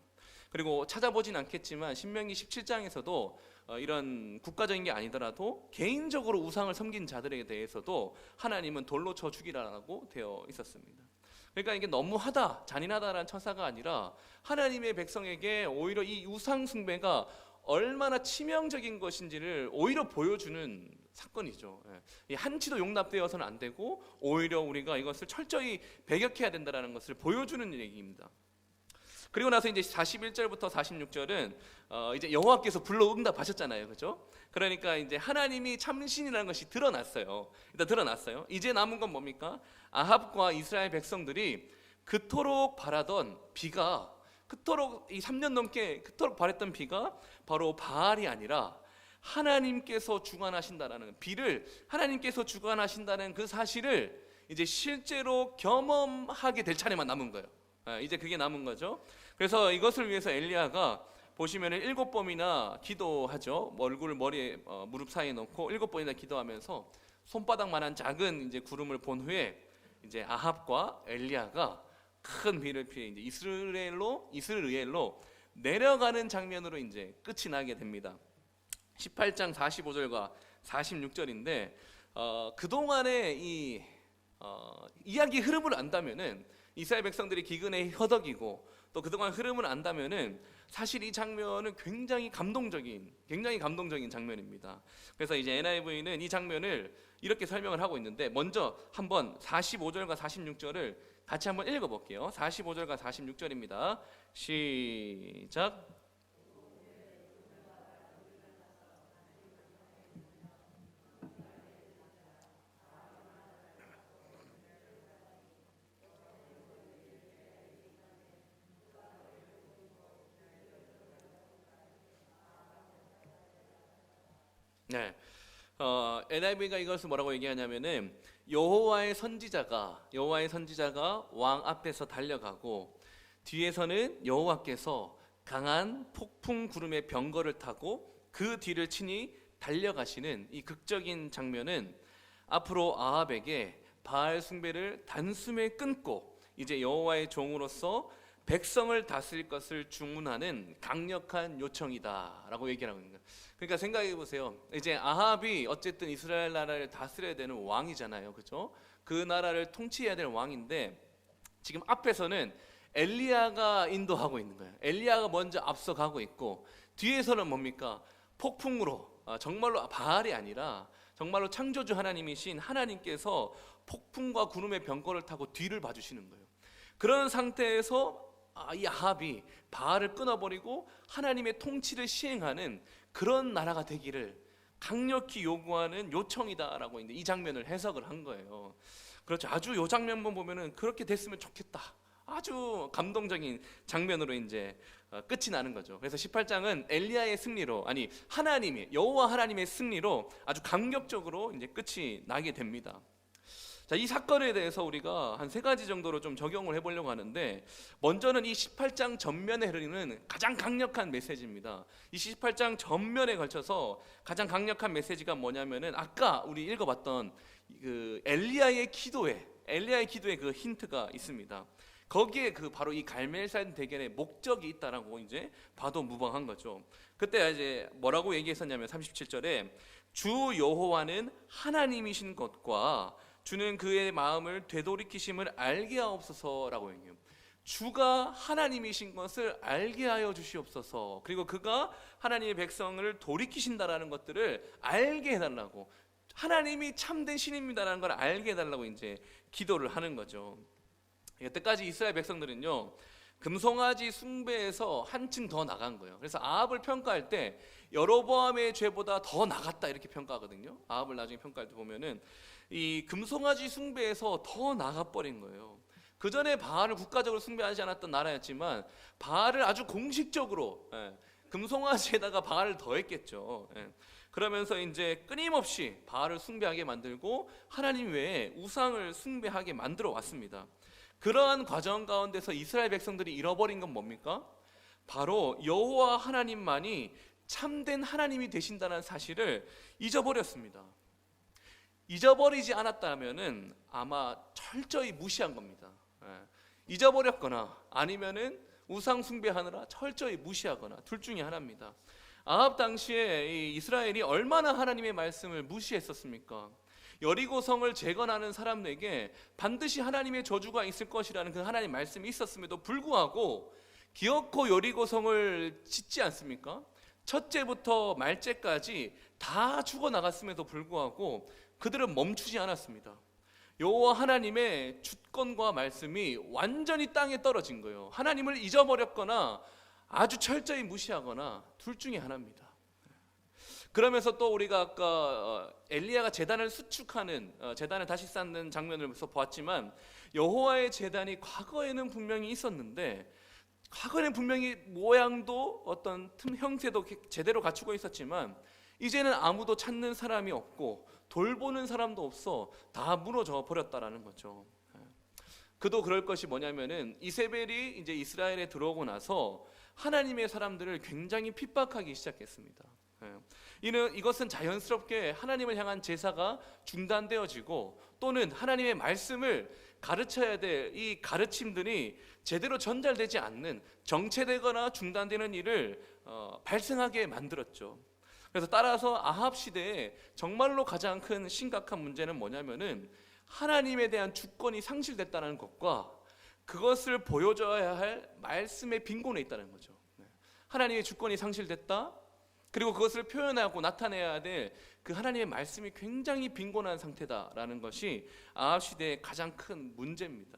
그리고 찾아보진 않겠지만 신명기 17장에서도 이런 국가적인 게 아니더라도 개인적으로 우상을 섬긴 자들에 대해서도 하나님은 돌로 쳐 죽이라고 되어 있었습니다. 그러니까 이게 너무하다, 잔인하다라는 처사가 아니라 하나님의 백성에게 오히려 이 우상 숭배가 얼마나 치명적인 것인지를 오히려 보여주는 사건이죠. 한치도 용납되어서는 안 되고 오히려 우리가 이것을 철저히 배격해야 된다는 것을 보여주는 얘기입니다. 그리고 나서 이제 41절부터 46절은 이제 여호와께서 불러 응답하셨잖아요, 그렇죠? 그러니까 이제 하나님이 참신이라는 것이 드러났어요. 일단 드러났어요. 이제 남은 건 뭡니까? 아합과 이스라엘 백성들이 그토록 바라던 비가, 그토록 이 3년 넘게 그토록 바랬던 비가 바로 바알이 아니라 하나님께서 주관하신다라는, 비를 하나님께서 주관하신다는 그 사실을 이제 실제로 경험하게 될 차례만 남은 거예요. 이제 그게 남은 거죠. 그래서 이것을 위해서 엘리야가 보시면은 7번이나 기도하죠. 얼굴을 머리에 무릎 사이에 놓고 7번이나 기도하면서 손바닥만한 작은 이제 구름을 본 후에 이제 아합과 엘리야가 큰 비를 피해 이제 이스라엘로 내려가는 장면으로 이제 끝이 나게 됩니다. 18장 45절과 46절인데 그동안의 이 이야기 흐름을 안다면은 이스라엘 백성들이 기근에 허덕이고 또 그동안 흐름을 안다면은 사실 이 장면은 굉장히 감동적인 장면입니다. 그래서 이제 NIV는 이 장면을 이렇게 설명을 하고 있는데, 먼저 한번 45절과 46절을 같이 한번 읽어볼게요. 45절과 46절입니다. 시작. 네, NIV가 이것을 뭐라고 얘기하냐면은 여호와의 선지자가 왕 앞에서 달려가고 뒤에서는 여호와께서 강한 폭풍 구름의 병거를 타고 그 뒤를 친히 달려가시는 이 극적인 장면은 앞으로 아합에게 바알 숭배를 단숨에 끊고 이제 여호와의 종으로서 백성을 다스릴 것을 주문하는 강력한 요청이다라고 얘기를 하고 있는 거예요. 그러니까 생각해 보세요. 이제 아합이 어쨌든 이스라엘 나라를 다스려야 되는 왕이잖아요, 그렇죠? 그 나라를 통치해야 될 왕인데 지금 앞에서는 엘리야가 인도하고 있는 거예요. 엘리야가 먼저 앞서가고 있고 뒤에서는 뭡니까? 폭풍으로, 정말로 바알이 아니라 정말로 창조주 하나님이신 하나님께서 폭풍과 구름의 병거를 타고 뒤를 봐주시는 거예요. 그런 상태에서 이 아합이 바알을 끊어버리고 하나님의 통치를 시행하는 그런 나라가 되기를 강력히 요구하는 요청이다라고 이 장면을 해석을 한 거예요. 그렇죠. 아주 요 장면만 보면은 그렇게 됐으면 좋겠다. 아주 감동적인 장면으로 이제 끝이 나는 거죠. 그래서 18장은 엘리야의 승리로, 아니 하나님의, 여호와 하나님의 승리로 아주 감격적으로 이제 끝이 나게 됩니다. 자, 이 사건에 대해서 우리가 한 3가지 정도로 좀 적용을 해보려고 하는데, 먼저는 이 18장 전면에 흐르는 가장 강력한 메시지입니다. 이 18장 전면에 걸쳐서 가장 강력한 메시지가 뭐냐면은 아까 우리 읽어봤던 그 엘리야의 기도에 그 힌트가 있습니다. 거기에 그 바로 이 갈멜산 대결의 목적이 있다라고 이제 봐도 무방한 거죠. 그때 이제 뭐라고 얘기했었냐면 37절에 주 여호와는 하나님이신 것과 주는 그의 마음을 되돌이키심을 알게 하옵소서라고 얘기해요. 주가 하나님이신 것을 알게 하여 주시옵소서. 그리고 그가 하나님의 백성을 돌이키신다라는 것들을 알게 해달라고, 하나님이 참된 신입니다라는 걸 알게 해달라고 이제 기도를 하는 거죠. 여태까지 이스라엘 백성들은요, 금송아지 숭배에서 한층 더 나간 거예요. 그래서 아합을 평가할 때 여로보암의 죄보다 더 나갔다 이렇게 평가하거든요. 아합을 나중에 평가할 때 보면은 이 금송아지 숭배에서 더 나가버린 거예요. 그 전에 바알을 국가적으로 숭배하지 않았던 나라였지만 바알을 아주 공식적으로, 금송아지에다가 바알을 더했겠죠. 그러면서 이제 끊임없이 바알을 숭배하게 만들고 하나님 외에 우상을 숭배하게 만들어 왔습니다. 그러한 과정 가운데서 이스라엘 백성들이 잃어버린 건 뭡니까? 바로 여호와 하나님만이 참된 하나님이 되신다는 사실을 잊어버렸습니다. 잊어버리지 않았다면은 아마 철저히 무시한 겁니다. 잊어버렸거나 아니면은 우상 숭배하느라 철저히 무시하거나 둘 중에 하나입니다. 아합 당시에 이 이스라엘이 얼마나 하나님의 말씀을 무시했었습니까? 여리고성을 재건하는 사람에게 반드시 하나님의 저주가 있을 것이라는 그 하나님의 말씀이 있었음에도 불구하고 기어코 여리고성을 짓지 않습니까? 첫째부터 말째까지 다 죽어나갔음에도 불구하고 그들은 멈추지 않았습니다. 여호와 하나님의 주권과 말씀이 완전히 땅에 떨어진 거예요. 하나님을 잊어버렸거나 아주 철저히 무시하거나 둘 중에 하나입니다. 그러면서 또 우리가 아까 엘리야가 제단을 수축하는, 제단을 다시 쌓는 장면을 보았지만 여호와의 제단이 과거에는 분명히 있었는데, 과거에는 분명히 모양도 어떤 형태도 제대로 갖추고 있었지만 이제는 아무도 찾는 사람이 없고 돌보는 사람도 없어 다 무너져 버렸다라는 거죠. 그도 그럴 것이 뭐냐면은 이세벨이 이제 이스라엘에 들어오고 나서 하나님의 사람들을 굉장히 핍박하기 시작했습니다. 이것은 자연스럽게 하나님을 향한 제사가 중단되어지고 또는 하나님의 말씀을 가르쳐야 될 이 가르침들이 제대로 전달되지 않는, 정체되거나 중단되는 일을 발생하게 만들었죠. 그래서 따라서 아합 시대에 정말로 가장 큰 심각한 문제는 뭐냐면은 하나님에 대한 주권이 상실됐다는 것과 그것을 보여줘야 할 말씀의 빈곤에 있다는 거죠. 하나님의 주권이 상실됐다, 그리고 그것을 표현하고 나타내야 될 그 하나님의 말씀이 굉장히 빈곤한 상태다라는 것이 아합 시대의 가장 큰 문제입니다.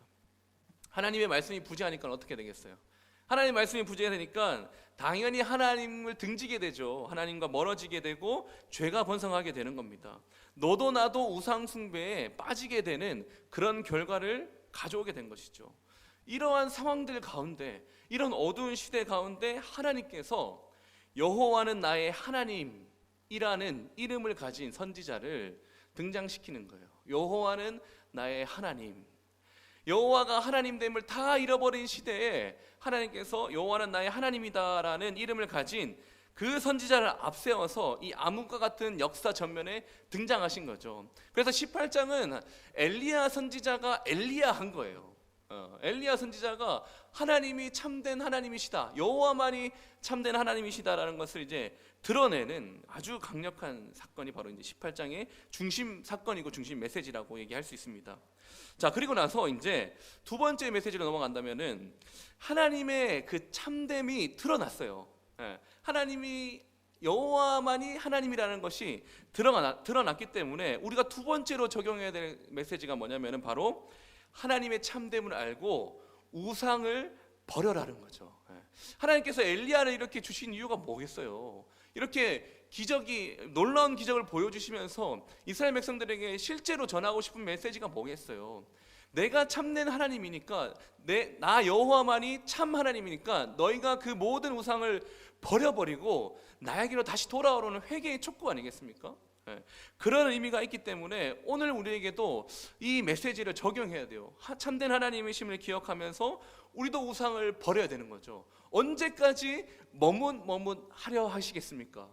하나님의 말씀이 부재하니까 어떻게 되겠어요? 하나님의 말씀이 부재되니까 당연히 하나님을 등지게 되죠. 하나님과 멀어지게 되고 죄가 번성하게 되는 겁니다. 너도 나도 우상 숭배에 빠지게 되는 그런 결과를 가져오게 된 것이죠. 이러한 상황들 가운데, 이런 어두운 시대 가운데 하나님께서 여호와는 나의 하나님이라는 이름을 가진 선지자를 등장시키는 거예요. 여호와는 나의 하나님. 여호와가 하나님됨을 다 잃어버린 시대에 하나님께서 여호와는 나의 하나님이다라는 이름을 가진 그 선지자를 앞세워서 이 암흑과 같은 역사 전면에 등장하신 거죠. 그래서 18장은 엘리야 선지자가 엘리야한 거예요. 엘리야 선지자가 하나님이 참된 하나님이시다, 여호와만이 참된 하나님이시다라는 것을 이제 드러내는 아주 강력한 사건이 바로 이제 18장의 중심 사건이고 중심 메시지라고 얘기할 수 있습니다. 자, 그리고 나서 이제 두 번째 메시지로 넘어간다면은 하나님의 그 참됨이 드러났어요. 하나님이 여호와만이 하나님이라는 것이 드러났기 때문에 우리가 두 번째로 적용해야 될 메시지가 뭐냐면은 바로 하나님의 참됨을 알고 우상을 버려라는 거죠. 하나님께서 엘리야를 이렇게 주신 이유가 뭐겠어요? 이렇게 놀라운 기적을 보여주시면서 이스라엘 백성들에게 실제로 전하고 싶은 메시지가 뭐겠어요? 내가 참된 하나님이니까, 나 여호와만이 참 하나님이니까 너희가 그 모든 우상을 버려버리고 나에게로 다시 돌아오라는 회개의 촉구 아니겠습니까? 그런 의미가 있기 때문에 오늘 우리에게도 이 메시지를 적용해야 돼요. 참된 하나님이심을 기억하면서 우리도 우상을 버려야 되는 거죠. 언제까지 머뭇하려 하시겠습니까?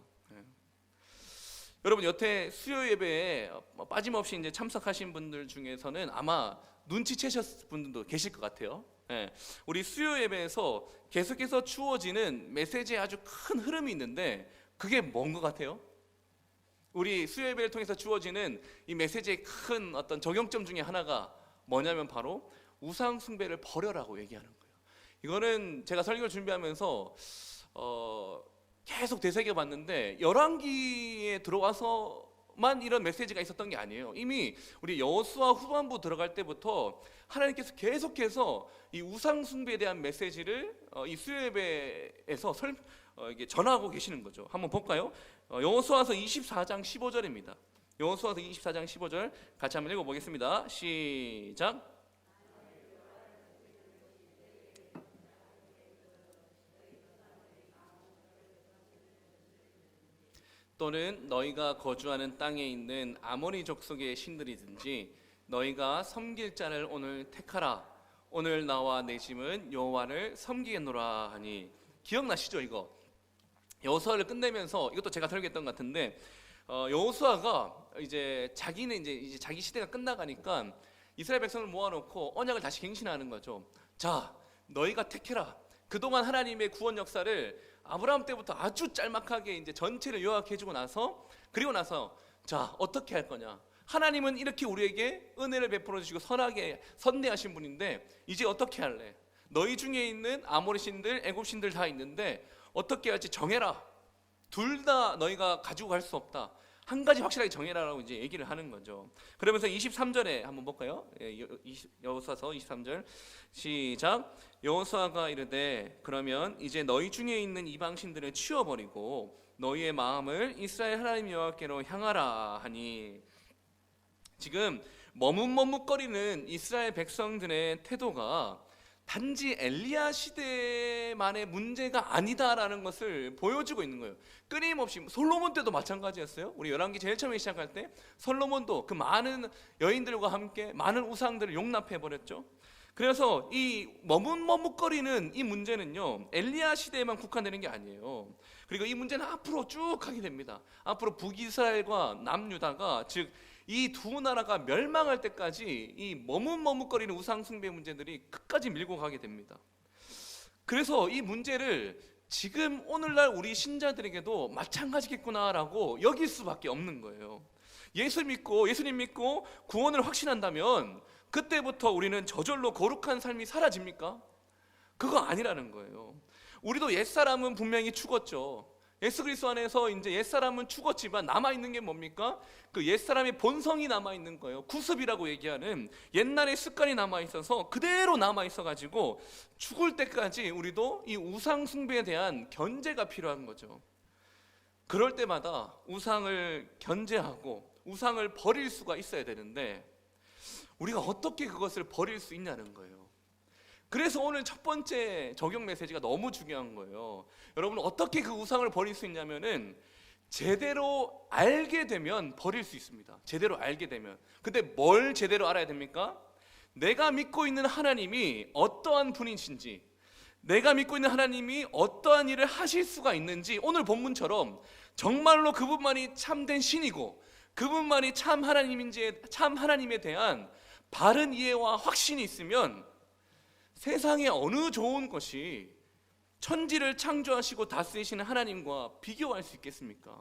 여러분, 여태 수요 예배에 빠짐없이 이제 참석하신 분들 중에서는 아마 눈치채셨을 분들도 계실 것 같아요. 우리 수요 예배에서 계속해서 주어지는 메시지에 아주 큰 흐름이 있는데 그게 뭔 것 같아요? 우리 수요 예배를 통해서 주어지는 이 메시지의 큰 어떤 적용점 중에 하나가 뭐냐면 바로 우상 숭배를 버려라고 얘기하는 거예요. 이거는 제가 설교를 준비하면서 계속 되새겨봤는데 열왕기에 들어와서만 이런 메시지가 있었던 게 아니에요. 이미 우리 여호수아 후반부 들어갈 때부터 하나님께서 계속해서 이 우상 숭배에 대한 메시지를 이 수요 예배에서 이게 전하고 계시는 거죠. 한번 볼까요? 여호수아서 24장 15절입니다. 여호수아서 24장 15절 같이 한번 읽어보겠습니다. 시작. 또는 너희가 거주하는 땅에 있는 아모리 족속의 신들이든지 너희가 섬길 자를 오늘 택하라. 오늘 나와 내 짐은 여호와를 섬기겠노라 하니. 기억나시죠? 이거 여호수아를 끝내면서 이것도 제가 설교했던 것 같은데 여호수아가 이제 자기는 이제 자기 시대가 끝나가니까 이스라엘 백성을 모아놓고 언약을 다시 갱신하는 거죠. 자, 너희가 택해라. 그동안 하나님의 구원 역사를 아브라함 때부터 아주 짤막하게 이제 전체를 요약해주고 나서, 그리고 나서 자, 어떻게 할 거냐? 하나님은 이렇게 우리에게 은혜를 베풀어 주시고 선하게 선대하신 분인데 이제 어떻게 할래? 너희 중에 있는 아모리 신들, 애굽 신들 다 있는데 어떻게 할지 정해라. 둘 다 너희가 가지고 갈 수 없다. 한 가지 확실하게 정해라라고 이제 얘기를 하는 거죠. 그러면서 23절에 한번 볼까요? 여호수아서 23절 시작. 여호수아가 이르되 그러면 이제 너희 중에 있는 이방 신들을 치워버리고 너희의 마음을 이스라엘 하나님 여호와께로 향하라 하니. 지금 머뭇머뭇거리는 이스라엘 백성들의 태도가 단지 엘리야 시대만의 문제가 아니다라는 것을 보여주고 있는 거예요. 끊임없이 솔로몬 때도 마찬가지였어요. 우리 열왕기 제일 처음에 시작할 때 솔로몬도 그 많은 여인들과 함께 많은 우상들을 용납해 버렸죠. 그래서 이 머뭇머뭇거리는 이 문제는요, 엘리야 시대에만 국한되는 게 아니에요. 그리고 이 문제는 앞으로 쭉 가게 됩니다. 앞으로 북이스라엘과 남유다가, 즉 이 두 나라가 멸망할 때까지 이 머뭇머뭇거리는 우상 숭배 문제들이 끝까지 밀고 가게 됩니다. 그래서 이 문제를 지금 오늘날 우리 신자들에게도 마찬가지겠구나라고 여길 수밖에 없는 거예요. 예수님 믿고 구원을 확신한다면 그때부터 우리는 저절로 거룩한 삶이 사라집니까? 그거 아니라는 거예요. 우리도 옛사람은 분명히 죽었죠. 예수 그리스도 안에서 이제 옛사람은 죽었지만 남아있는 게 뭡니까? 그 옛사람의 본성이 남아있는 거예요. 구습이라고 얘기하는 옛날의 습관이 남아있어서 그대로 남아있어가지고 죽을 때까지 우리도 이 우상 숭배에 대한 견제가 필요한 거죠. 그럴 때마다 우상을 견제하고 우상을 버릴 수가 있어야 되는데 우리가 어떻게 그것을 버릴 수 있냐는 거예요. 그래서 오늘 첫 번째 적용 메시지가 너무 중요한 거예요. 여러분, 어떻게 그 우상을 버릴 수 있냐면은 제대로 알게 되면 버릴 수 있습니다. 제대로 알게 되면. 근데 뭘 제대로 알아야 됩니까? 내가 믿고 있는 하나님이 어떠한 분이신지, 내가 믿고 있는 하나님이 어떠한 일을 하실 수가 있는지, 오늘 본문처럼 정말로 그분만이 참된 신이고 그분만이 참 하나님인지, 참 하나님에 대한 바른 이해와 확신이 있으면 세상에 어느 좋은 것이 천지를 창조하시고 다스리시는 하나님과 비교할 수 있겠습니까?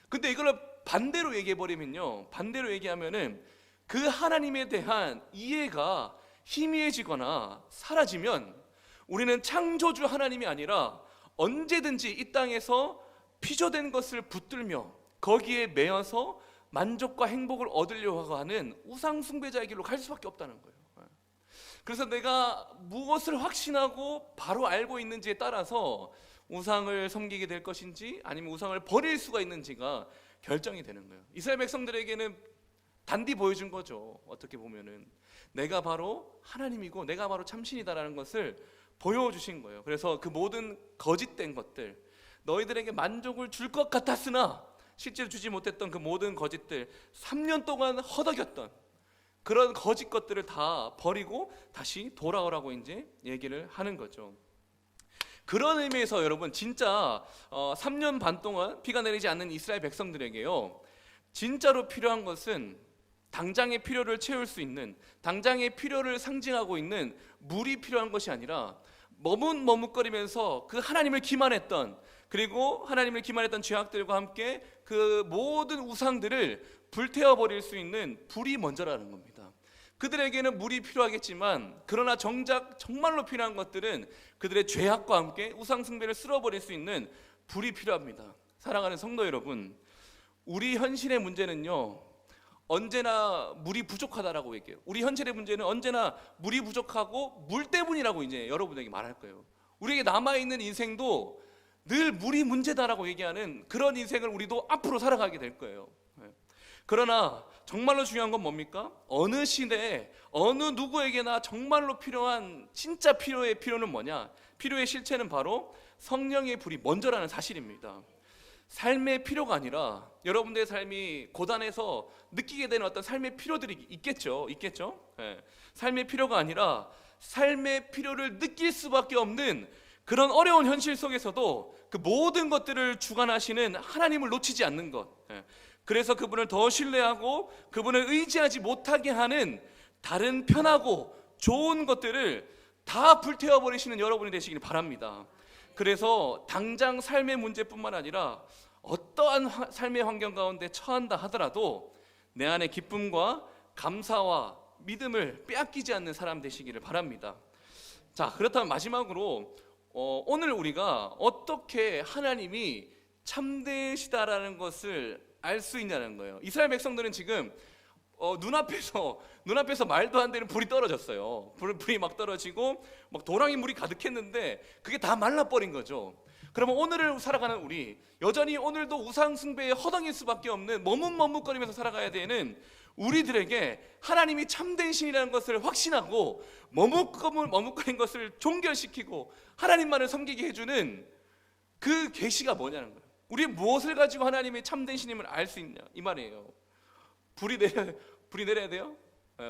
근데 이걸 반대로 얘기해버리면요, 반대로 얘기하면은 그 하나님에 대한 이해가 희미해지거나 사라지면 우리는 창조주 하나님이 아니라 언제든지 이 땅에서 피조된 것을 붙들며 거기에 매여서 만족과 행복을 얻으려고 하는 우상 숭배자의 길로 갈 수밖에 없다는 거예요. 그래서 내가 무엇을 확신하고 바로 알고 있는지에 따라서 우상을 섬기게 될 것인지 아니면 우상을 버릴 수가 있는지가 결정이 되는 거예요. 이스라엘 백성들에게는 단디 보여준 거죠. 어떻게 보면은 내가 바로 하나님이고 내가 바로 참신이다라는 것을 보여주신 거예요. 그래서 그 모든 거짓된 것들, 너희들에게 만족을 줄 것 같았으나 실제로 주지 못했던 그 모든 거짓들, 3년 동안 허덕였던 그런 거짓 것들을 다 버리고 다시 돌아오라고 이제 얘기를 하는 거죠. 그런 의미에서 여러분 진짜 3년 반 동안 비가 내리지 않는 이스라엘 백성들에게요, 진짜로 필요한 것은 당장의 필요를 채울 수 있는, 당장의 필요를 상징하고 있는 물이 필요한 것이 아니라 머뭇머뭇거리면서 그 하나님을 기만했던, 그리고 하나님을 기만했던 죄악들과 함께 그 모든 우상들을 불태워버릴 수 있는 불이 먼저라는 겁니다. 그들에게는 물이 필요하겠지만 그러나 정작 정말로 필요한 것들은 그들의 죄악과 함께 우상 숭배를 쓸어버릴 수 있는 불이 필요합니다. 사랑하는 성도 여러분, 우리 현실의 문제는요, 언제나 물이 부족하다라고 얘기해요. 우리 현실의 문제는 언제나 물이 부족하고 물 때문이라고 이제 여러분에게 말할 거예요. 우리에게 남아있는 인생도 늘 물이 문제다라고 얘기하는 그런 인생을 우리도 앞으로 살아가게 될 거예요. 그러나 정말로 중요한 건 뭡니까? 어느 시대에 어느 누구에게나 정말로 필요한 진짜 필요는 뭐냐? 필요의 실체는 바로 성령의 불이 먼저라는 사실입니다. 삶의 필요가 아니라 여러분들의 삶이 고단해서 느끼게 되는 어떤 삶의 필요들이 있겠죠. 삶의 필요가 아니라 삶의 필요를 느낄 수밖에 없는 그런 어려운 현실 속에서도 그 모든 것들을 주관하시는 하나님을 놓치지 않는 것, 그래서 그분을 더 신뢰하고 그분을 의지하지 못하게 하는 다른 편하고 좋은 것들을 다 불태워버리시는 여러분이 되시길 바랍니다. 그래서 당장 삶의 문제뿐만 아니라 어떠한 삶의 환경 가운데 처한다 하더라도 내 안에 기쁨과 감사와 믿음을 빼앗기지 않는 사람 되시기를 바랍니다. 자, 그렇다면 마지막으로 오늘 우리가 어떻게 하나님이 참되시다라는 것을 알 수 있냐는 거예요. 이스라엘 백성들은 지금 눈앞에서 말도 안 되는 불이 떨어졌어요. 불이 막 떨어지고 막 도랑이 물이 가득했는데 그게 다 말라버린 거죠. 그러면 오늘을 살아가는 우리, 여전히 오늘도 우상 숭배에 허덕일 수밖에 없는 머뭇머뭇거리면서 살아가야 되는 우리들에게 하나님이 참된 신이라는 것을 확신하고 머뭇거린 것을 종결시키고 하나님만을 섬기게 해주는 그 계시가 뭐냐는 거예요. 우리 무엇을 가지고 하나님의 참된 신임을 알 수 있냐 이 말이에요. 불이 내려야 돼요?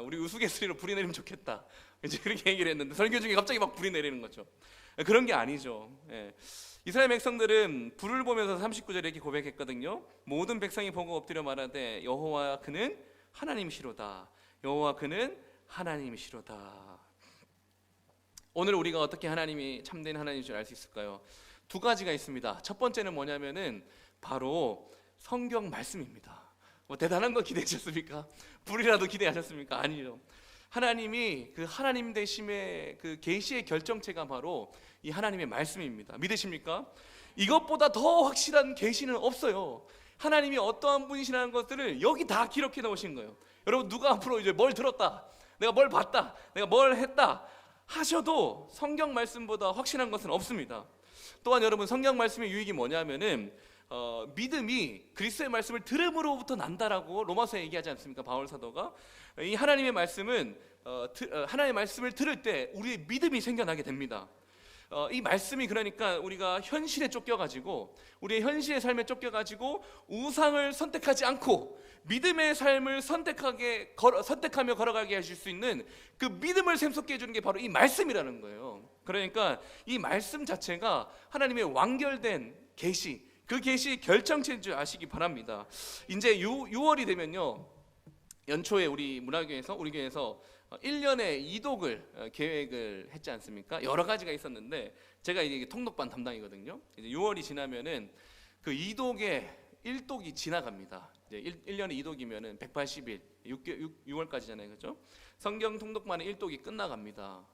우리 우스갯소리로 불이 내리면 좋겠다 이제 그렇게 얘기를 했는데 설교 중에 갑자기 막 불이 내리는 거죠. 그런 게 아니죠. 이스라엘 백성들은 불을 보면서 39절에 이렇게 고백했거든요. 모든 백성이 보고 엎드려 말하되 여호와 그는 하나님이시로다. 여호와 그는 하나님이시로다. 오늘 우리가 어떻게 하나님이 참된 하나님인 줄 알 수 있을까요? 두 가지가 있습니다. 첫 번째는 뭐냐면은 바로 성경 말씀입니다. 뭐 대단한 거 기대하셨습니까? 불이라도 기대하셨습니까? 아니죠. 하나님이 그 하나님 되심의 그 계시의 결정체가 바로 이 하나님의 말씀입니다. 믿으십니까? 이것보다 더 확실한 계시는 없어요. 하나님이 어떠한 분이시라는 것들을 여기 다 기록해 놓으신 거예요. 여러분 누가 앞으로 이제 뭘 들었다, 내가 뭘 봤다, 내가 뭘 했다 하셔도 성경 말씀보다 확실한 것은 없습니다. 또한 여러분 성경 말씀의 유익이 뭐냐면은 믿음이 그리스도의 말씀을 들음으로부터 난다라고 로마서에 얘기하지 않습니까? 바울 사도가 이 하나님의 말씀은 하나님의 말씀을 들을 때 우리의 믿음이 생겨나게 됩니다. 이 말씀이 그러니까 우리가 현실에 쫓겨가지고 우리의 현실의 삶에 쫓겨가지고 우상을 선택하지 않고 믿음의 삶을 선택하며 걸어가게 하실 수 있는 그 믿음을 샘솟게 해주는 게 바로 이 말씀이라는 거예요. 그러니까 이 말씀 자체가 하나님의 완결된 계시, 그 계시 결정체인 줄 아시기 바랍니다. 이제 6월이 되면요, 연초에 우리 문화교회에서 우리 교회에서 1년에 이독을 계획을 했지 않습니까? 여러 가지가 있었는데 제가 이게 통독반 담당이거든요. 이제 6월이 지나면은 그 이독의 1독이 지나갑니다. 이제 1년에 이독이면은 180일, 6월까지잖아요, 그렇죠? 성경 통독반의 1독이 끝나갑니다.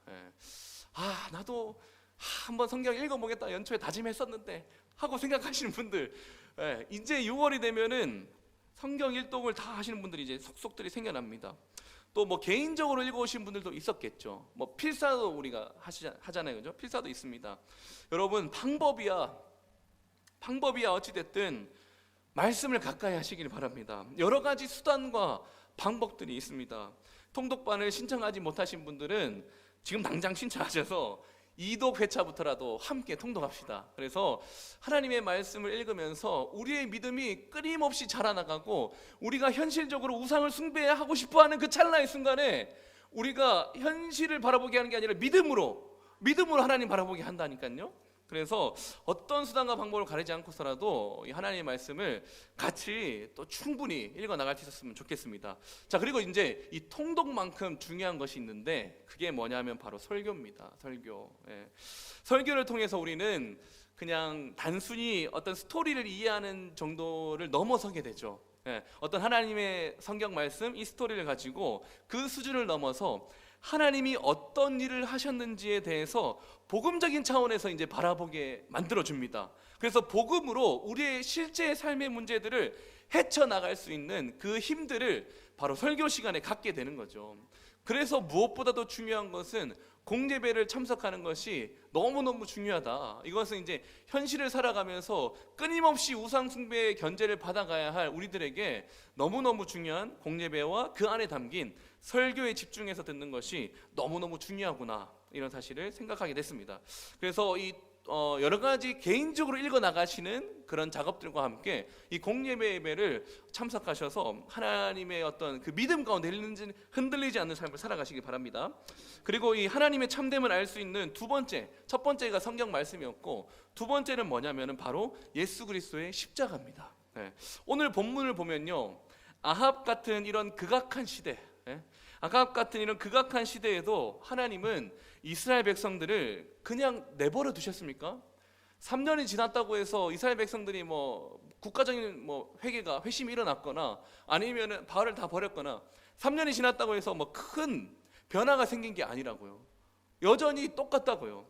나도 한번 성경 읽어보겠다 연초에 다짐했었는데 하고 생각하시는 분들, 이제 6월이 되면은 성경 1독을 다 하시는 분들이 이제 속속들이 생겨납니다. 또 뭐 개인적으로 읽어오신 분들도 있었겠죠. 뭐 필사도 우리가 하잖아요, 그죠? 필사도 있습니다. 여러분 방법이야 어찌됐든 말씀을 가까이 하시길 바랍니다. 여러 가지 수단과 방법들이 있습니다. 통독반을 신청하지 못하신 분들은 지금 당장 신청하셔서 이독 회차부터라도 함께 통독합시다. 그래서 하나님의 말씀을 읽으면서 우리의 믿음이 끊임없이 자라나가고 우리가 현실적으로 우상을 숭배하고 싶어하는 그 찰나의 순간에 우리가 현실을 바라보게 하는 게 아니라 믿음으로 하나님 바라보게 한다니까요. 그래서 어떤 수단과 방법을 가리지 않고서라도 이 하나님의 말씀을 같이 또 충분히 읽어 나갈 수 있었으면 좋겠습니다. 자, 그리고 이제 이 통독만큼 중요한 것이 있는데 그게 뭐냐면 바로 설교입니다. 설교. 예. 설교를 통해서 우리는 그냥 단순히 어떤 스토리를 이해하는 정도를 넘어서게 되죠. 예. 어떤 하나님의 성경 말씀 이 스토리를 가지고 그 수준을 넘어서 하나님이 어떤 일을 하셨는지에 대해서 복음적인 차원에서 이제 바라보게 만들어줍니다. 그래서 복음으로 우리의 실제 삶의 문제들을 헤쳐나갈 수 있는 그 힘들을 바로 설교 시간에 갖게 되는 거죠. 그래서 무엇보다도 중요한 것은 공예배를 참석하는 것이 너무너무 중요하다. 이것은 이제 현실을 살아가면서 끊임없이 우상 숭배의 견제를 받아가야 할 우리들에게 너무너무 중요한 공예배와 그 안에 담긴 설교에 집중해서 듣는 것이 너무너무 중요하구나, 이런 사실을 생각하게 됐습니다. 그래서 이 여러 가지 개인적으로 읽어 나가시는 그런 작업들과 함께 이 공예배 예배를 참석하셔서 하나님의 어떤 그 믿음 가운데 흔들리지 않는 삶을 살아가시기 바랍니다. 그리고 이 하나님의 참됨을 알 수 있는 첫 번째가 성경 말씀이었고, 두 번째는 뭐냐면은 바로 예수 그리스도의 십자가입니다. 네. 오늘 본문을 보면요, 아합 같은 이런 극악한 시대, 아합 같은 이런 극악한 시대에도 하나님은 이스라엘 백성들을 그냥 내버려 두셨습니까? 3년이 지났다고 해서 이스라엘 백성들이 뭐 국가적인 회심이 일어났거나 아니면은 바알을 다 버렸거나 3년이 지났다고 해서 뭐 큰 변화가 생긴 게 아니라고요. 여전히 똑같다고요.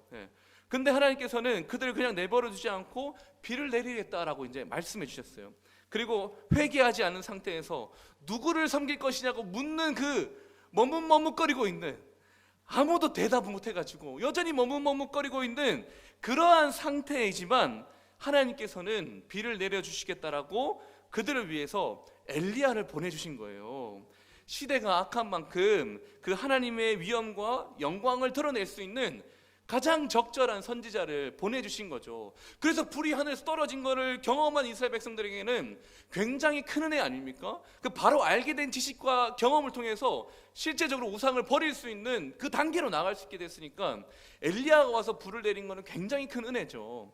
근데 하나님께서는 그들을 그냥 내버려 두지 않고 비를 내리겠다라고 이제 말씀해 주셨어요. 그리고 회개하지 않은 상태에서 누구를 섬길 것이냐고 묻는 그 머뭇머뭇거리고 있는, 아무도 대답을 못해가지고 여전히 머뭇머뭇거리고 있는 그러한 상태이지만 하나님께서는 비를 내려주시겠다라고 그들을 위해서 엘리야를 보내주신 거예요. 시대가 악한 만큼 그 하나님의 위엄과 영광을 드러낼 수 있는 가장 적절한 선지자를 보내주신 거죠. 그래서 불이 하늘에서 떨어진 것을 경험한 이스라엘 백성들에게는 굉장히 큰 은혜 아닙니까? 그 바로 알게 된 지식과 경험을 통해서 실제적으로 우상을 버릴 수 있는 그 단계로 나갈 수 있게 됐으니까 엘리야가 와서 불을 내린 것은 굉장히 큰 은혜죠.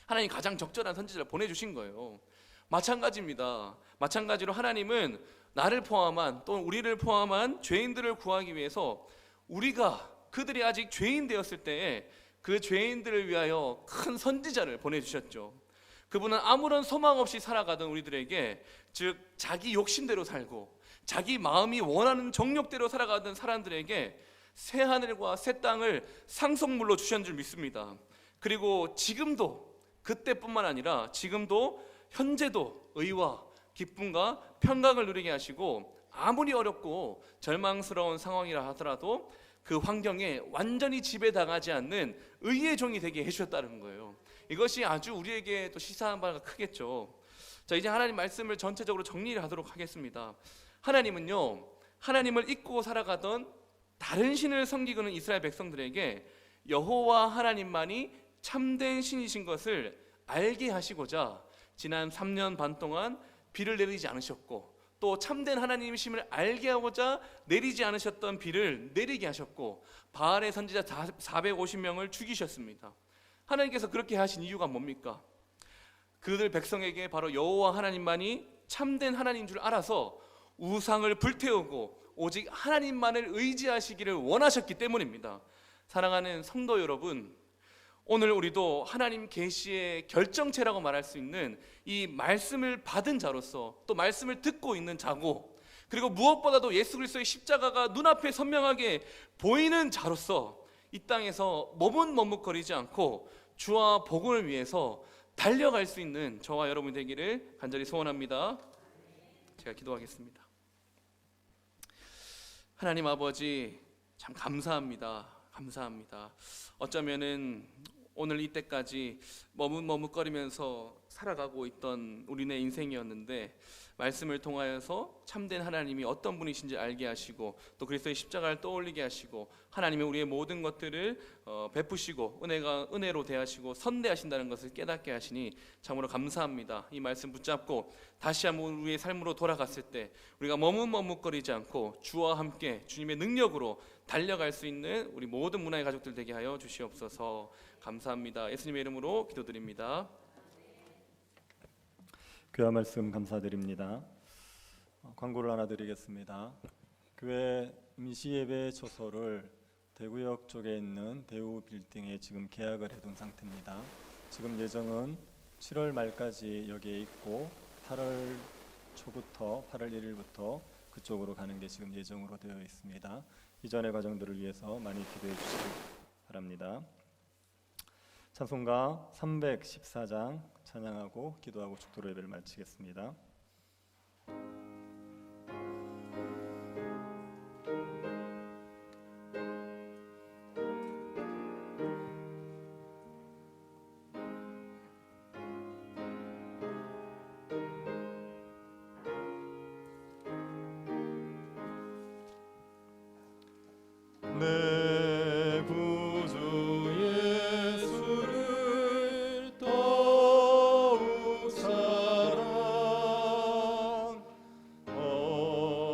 하나님 가장 적절한 선지자를 보내주신 거예요. 마찬가지입니다. 마찬가지로 하나님은 나를 포함한, 또 우리를 포함한 죄인들을 구하기 위해서 우리가 그들이 아직 죄인 되었을 때에 그 죄인들을 위하여 큰 선지자를 보내주셨죠. 그분은 아무런 소망 없이 살아가던 우리들에게, 즉 자기 욕심대로 살고 자기 마음이 원하는 정욕대로 살아가던 사람들에게 새 하늘과 새 땅을 상속물로 주신 줄 믿습니다. 그리고 지금도, 그때뿐만 아니라 지금도 현재도 의와 기쁨과 평강을 누리게 하시고, 아무리 어렵고 절망스러운 상황이라 하더라도 그 환경에 완전히 지배당하지 않는 의의 종이 되게 해주셨다는 거예요. 이것이 아주 우리에게 또 시사한 바가 크겠죠. 자, 이제 하나님 말씀을 전체적으로 정리를 하도록 하겠습니다. 하나님은요, 하나님을 잊고 살아가던 다른 신을 섬기고는 이스라엘 백성들에게 여호와 하나님만이 참된 신이신 것을 알게 하시고자 지난 3년 반 동안 비를 내리지 않으셨고, 또 참된 하나님이심을 알게 하고자 내리지 않으셨던 비를 내리게 하셨고, 바알의 선지자 450명을 죽이셨습니다. 하나님께서 그렇게 하신 이유가 뭡니까? 그들 백성에게 바로 여호와 하나님만이 참된 하나님인 줄 알아서 우상을 불태우고 오직 하나님만을 의지하시기를 원하셨기 때문입니다. 사랑하는 성도 여러분, 오늘 우리도 하나님 계시의 결정체라고 말할 수 있는 이 말씀을 받은 자로서, 또 말씀을 듣고 있는 자고, 그리고 무엇보다도 예수 그리스도의 십자가가 눈앞에 선명하게 보이는 자로서 이 땅에서 머뭇머뭇거리지 않고 주와 복음을 위해서 달려갈 수 있는 저와 여러분 되기를 간절히 소원합니다. 제가 기도하겠습니다. 하나님 아버지 참 감사합니다. 감사합니다. 어쩌면은 오늘 이때까지 머뭇머뭇거리면서 살아가고 있던 우리네 인생이었는데 말씀을 통하여서 참된 하나님이 어떤 분이신지 알게 하시고 또 그리스도의 십자가를 떠올리게 하시고 하나님이 우리의 모든 것들을 베푸시고 은혜로 대하시고 선대하신다는 것을 깨닫게 하시니 참으로 감사합니다. 이 말씀 붙잡고 다시 한번 우리의 삶으로 돌아갔을 때 우리가 머뭇머뭇거리지 않고 주와 함께 주님의 능력으로 달려갈 수 있는 우리 모든 문화의 가족들 되게 하여 주시옵소서. 감사합니다. 예수님의 이름으로 기도드립니다. 교회 말씀 감사드립니다. 광고를 하나 드리겠습니다. 교회 임시예배 초소를 대구역 쪽에 있는 대우 빌딩에 지금 계약을 해둔 상태입니다. 지금 예정은 7월 말까지 여기에 있고 8월 1일부터 그쪽으로 가는 게 지금 예정으로 되어 있습니다. 이전의 과정들을 위해서 많이 기도해 주시기 바랍니다. 찬송가 314장 찬양하고 기도하고 축도로 예배를 마치겠습니다. 내 구주 예수를 더욱 사랑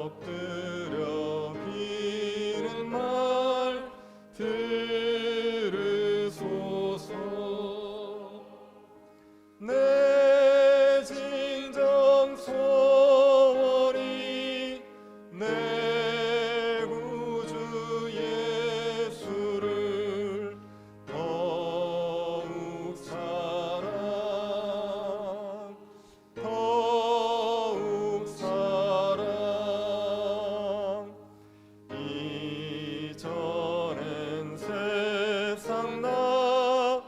엎드려 비는 말 들으소서. 내 진정 소원이 내 구주 예수를 더욱 사랑 더욱 사랑. 이전엔 세상 나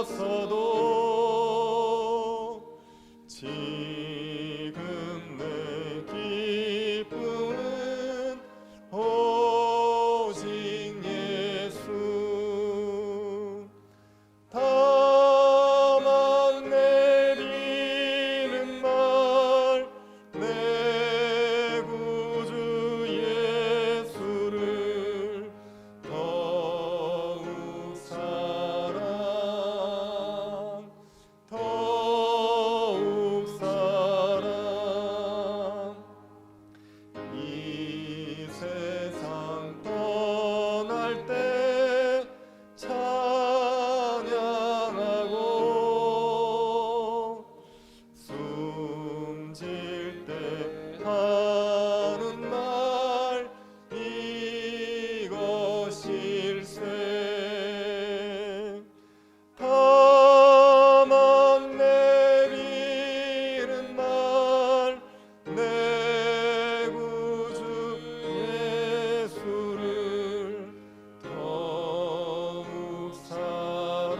기뻤어도 지금 내 기쁨은 오직 예수. 다만 내리는 말 내 구주 예수를 더욱 사랑 더욱 사랑. 이 세상 떠날 때 찬양하고 숨질 때 하는 말 이것일세. 다만 내리는 말 내 구주 예수를 더욱 사랑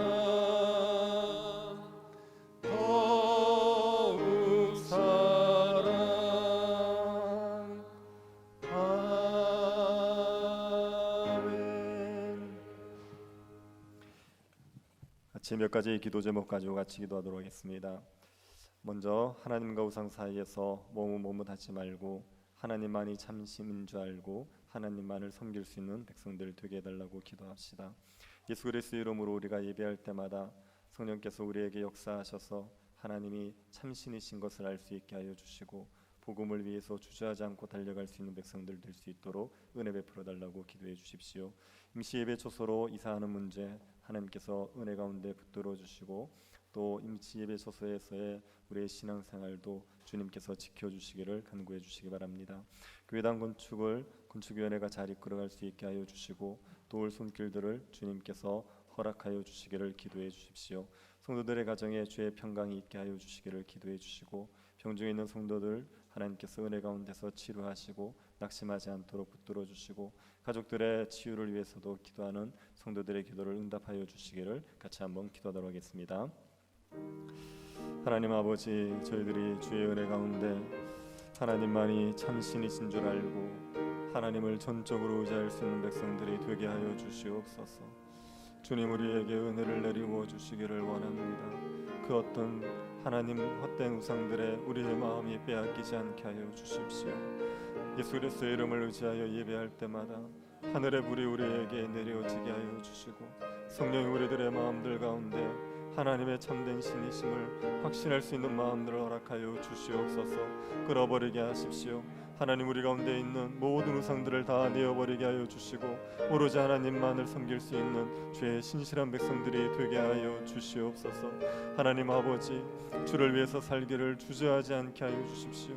더욱 사랑. 아멘. 같이 몇 가지 기도 제목 가지고 같이 기도하도록 하겠습니다. 먼저 하나님과 우상 사이에서 머뭇머뭇하지 말고 하나님만이 참심인 줄 알고 하나님만을 섬길 수 있는 백성들 되게 해달라고 기도합시다. 예수 그리스도의 이름으로 우리가 예배할 때마다 성령께서 우리에게 역사하셔서 하나님이 참신이신 것을 알 수 있게 하여 주시고 복음을 위해서 주저하지 않고 달려갈 수 있는 백성들 될 수 있도록 은혜 베풀어 달라고 기도해 주십시오. 임시 예배 초소로 이사하는 문제 하나님께서 은혜 가운데 붙들어 주시고 또 임시 예배 초소에서의 우리의 신앙생활도 주님께서 지켜주시기를 간구해 주시기 바랍니다. 교회당 건축위원회가 잘 이끌어갈 수 있게 하여 주시고 도울 손길들을 주님께서 허락하여 주시기를 기도해 주십시오. 성도들의 가정에 주의 평강이 있게 하여 주시기를 기도해 주시고 병중에 있는 성도들 하나님께서 은혜 가운데서 치료하시고 낙심하지 않도록 붙들어 주시고 가족들의 치유를 위해서도 기도하는 성도들의 기도를 응답하여 주시기를 같이 한번 기도하도록 하겠습니다. 하나님 아버지, 저희들이 주의 은혜 가운데 하나님만이 참신이신 줄 알고 하나님을 전적으로 의지할 수 있는 백성들이 되게 하여 주시옵소서. 주님, 우리에게 은혜를 내리워 주시기를 원합니다. 그 어떤 하나님 헛된 우상들의 우리의 마음이 빼앗기지 않게 하여 주십시오. 예수 그리스도의 이름을 의지하여 예배할 때마다 하늘의 불이 우리에게 내려지게 하여 주시고 성령이 우리들의 마음들 가운데 하나님의 참된 신이심을 확신할 수 있는 마음들을 허락하여 주시옵소서. 끌어버리게 하십시오. 하나님, 우리 가운데 있는 모든 우상들을 다 내어버리게 하여 주시고 오로지 하나님만을 섬길 수 있는 주의 신실한 백성들이 되게 하여 주시옵소서. 하나님 아버지, 주를 위해서 살기를 주저하지 않게 하여 주십시오.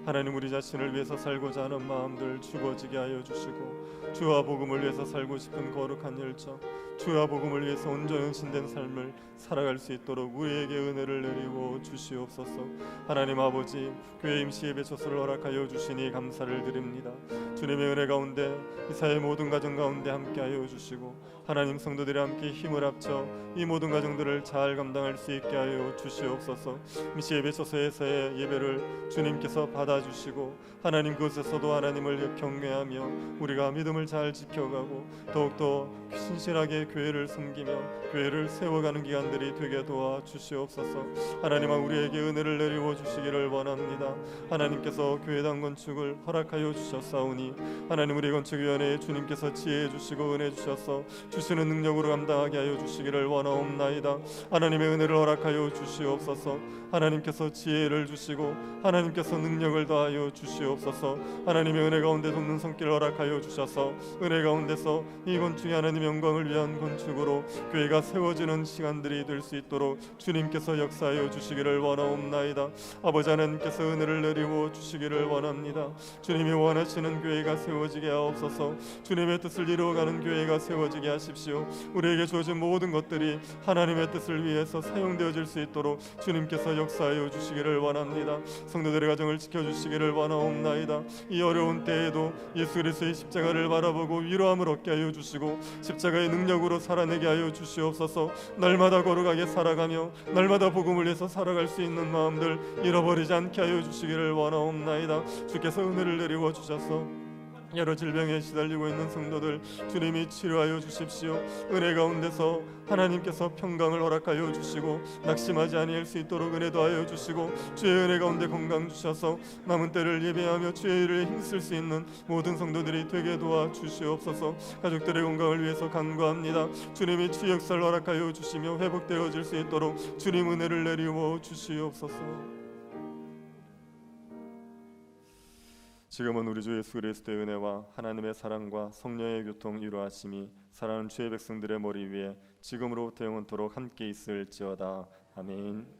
하나님, 우리 자신을 위해서 살고자 하는 마음들 죽어지게 하여 주시고 주와 복음을 위해서 살고 싶은 거룩한 열정, 주와 복음을 위해서 온전히 헌신된 삶을 살아갈 수 있도록 우리에게 은혜를 내리워 주시옵소서. 하나님 아버지, 교회 임시 예배 처소를 허락하여 주시니 감사를 드립니다. 주님의 은혜 가운데 이 사회 모든 가정 가운데 함께하여 주시고 하나님 성도들이 함께 힘을 합쳐 이 모든 가정들을 잘 감당할 수 있게 하여 주시옵소서. 임시 예배 처소에서의 예배를 주님께서 받아주시고 하나님 그곳에서도 하나님을 경외하며 우리가 믿음을 잘 지켜가고 더욱더 신실하게 교회를 섬기며 교회를 세워가는 기간들이 되게 도와주시옵소서. 하나님아, 우리에게 은혜를 내리워 주시기를 원합니다. 하나님께서 교회당 건축을 허락하여 주셨사오니 하나님, 우리 건축위원회에 주님께서 지혜해 주시고 은혜 주셔서 주시는 능력으로 감당하게 하여 주시기를 원하옵나이다. 하나님의 은혜를 허락하여 주시옵소서. 하나님께서 지혜를 주시고 하나님께서 능력을 더하여 주시옵소서. 하나님의 은혜 가운데 돕는 손길을 허락하여 주셔서 은혜 가운데서 이 건축이 하나님 영광을 위한 건축으로 교회가 세워지는 시간들이 될 수 있도록 주님께서 역사하여 주시기를 원하옵나이다. 아버지 하나님께서 은혜를 내리워 주시기를 원합니다. 주님이 원하시는 교회가 세워지게 하옵소서. 주님의 뜻을 이루어가는 교회가 세워지게 하십시오. 우리에게 주어진 모든 것들이 하나님의 뜻을 위해서 사용되어질 수 있도록 주님께서 역사하여 주시기를 원합니다. 성도들의 가정을 지켜주시기를 원하옵나이다. 이 어려운 때에도 예수 그리스도의 십자가를 바라보고 위로함을 얻게 하여 주시고 십자가의 능력으로 살아내게 하여 주시옵소서. 날마다 거룩하게 살아가며 날마다 복음을 위해서 살아갈 수 있는 마음들 잃어버리지 않게 하여 주시기를 원하옵나이다. 주께서 은혜를 내리워 주셔서 여러 질병에 시달리고 있는 성도들 주님이 치료하여 주십시오. 은혜 가운데서 하나님께서 평강을 허락하여 주시고 낙심하지 아니할 수 있도록 은혜 더하여 주시고 주의 은혜 가운데 건강 주셔서 남은 때를 예배하며 주의 일을 힘쓸 수 있는 모든 성도들이 되게 도와 주시옵소서. 가족들의 건강을 위해서 간구합니다. 주님이 치유 역사를 허락하여 주시며 회복되어질 수 있도록 주님 은혜를 내리워 주시옵소서. 지금은 우리 주 예수 그리스도의 은혜와 하나님의 사랑과 성령의 교통 이루하심이 사랑하는 주의 백성들의 머리 위에 지금으로부터 영원토록 함께 있을지어다. 아멘.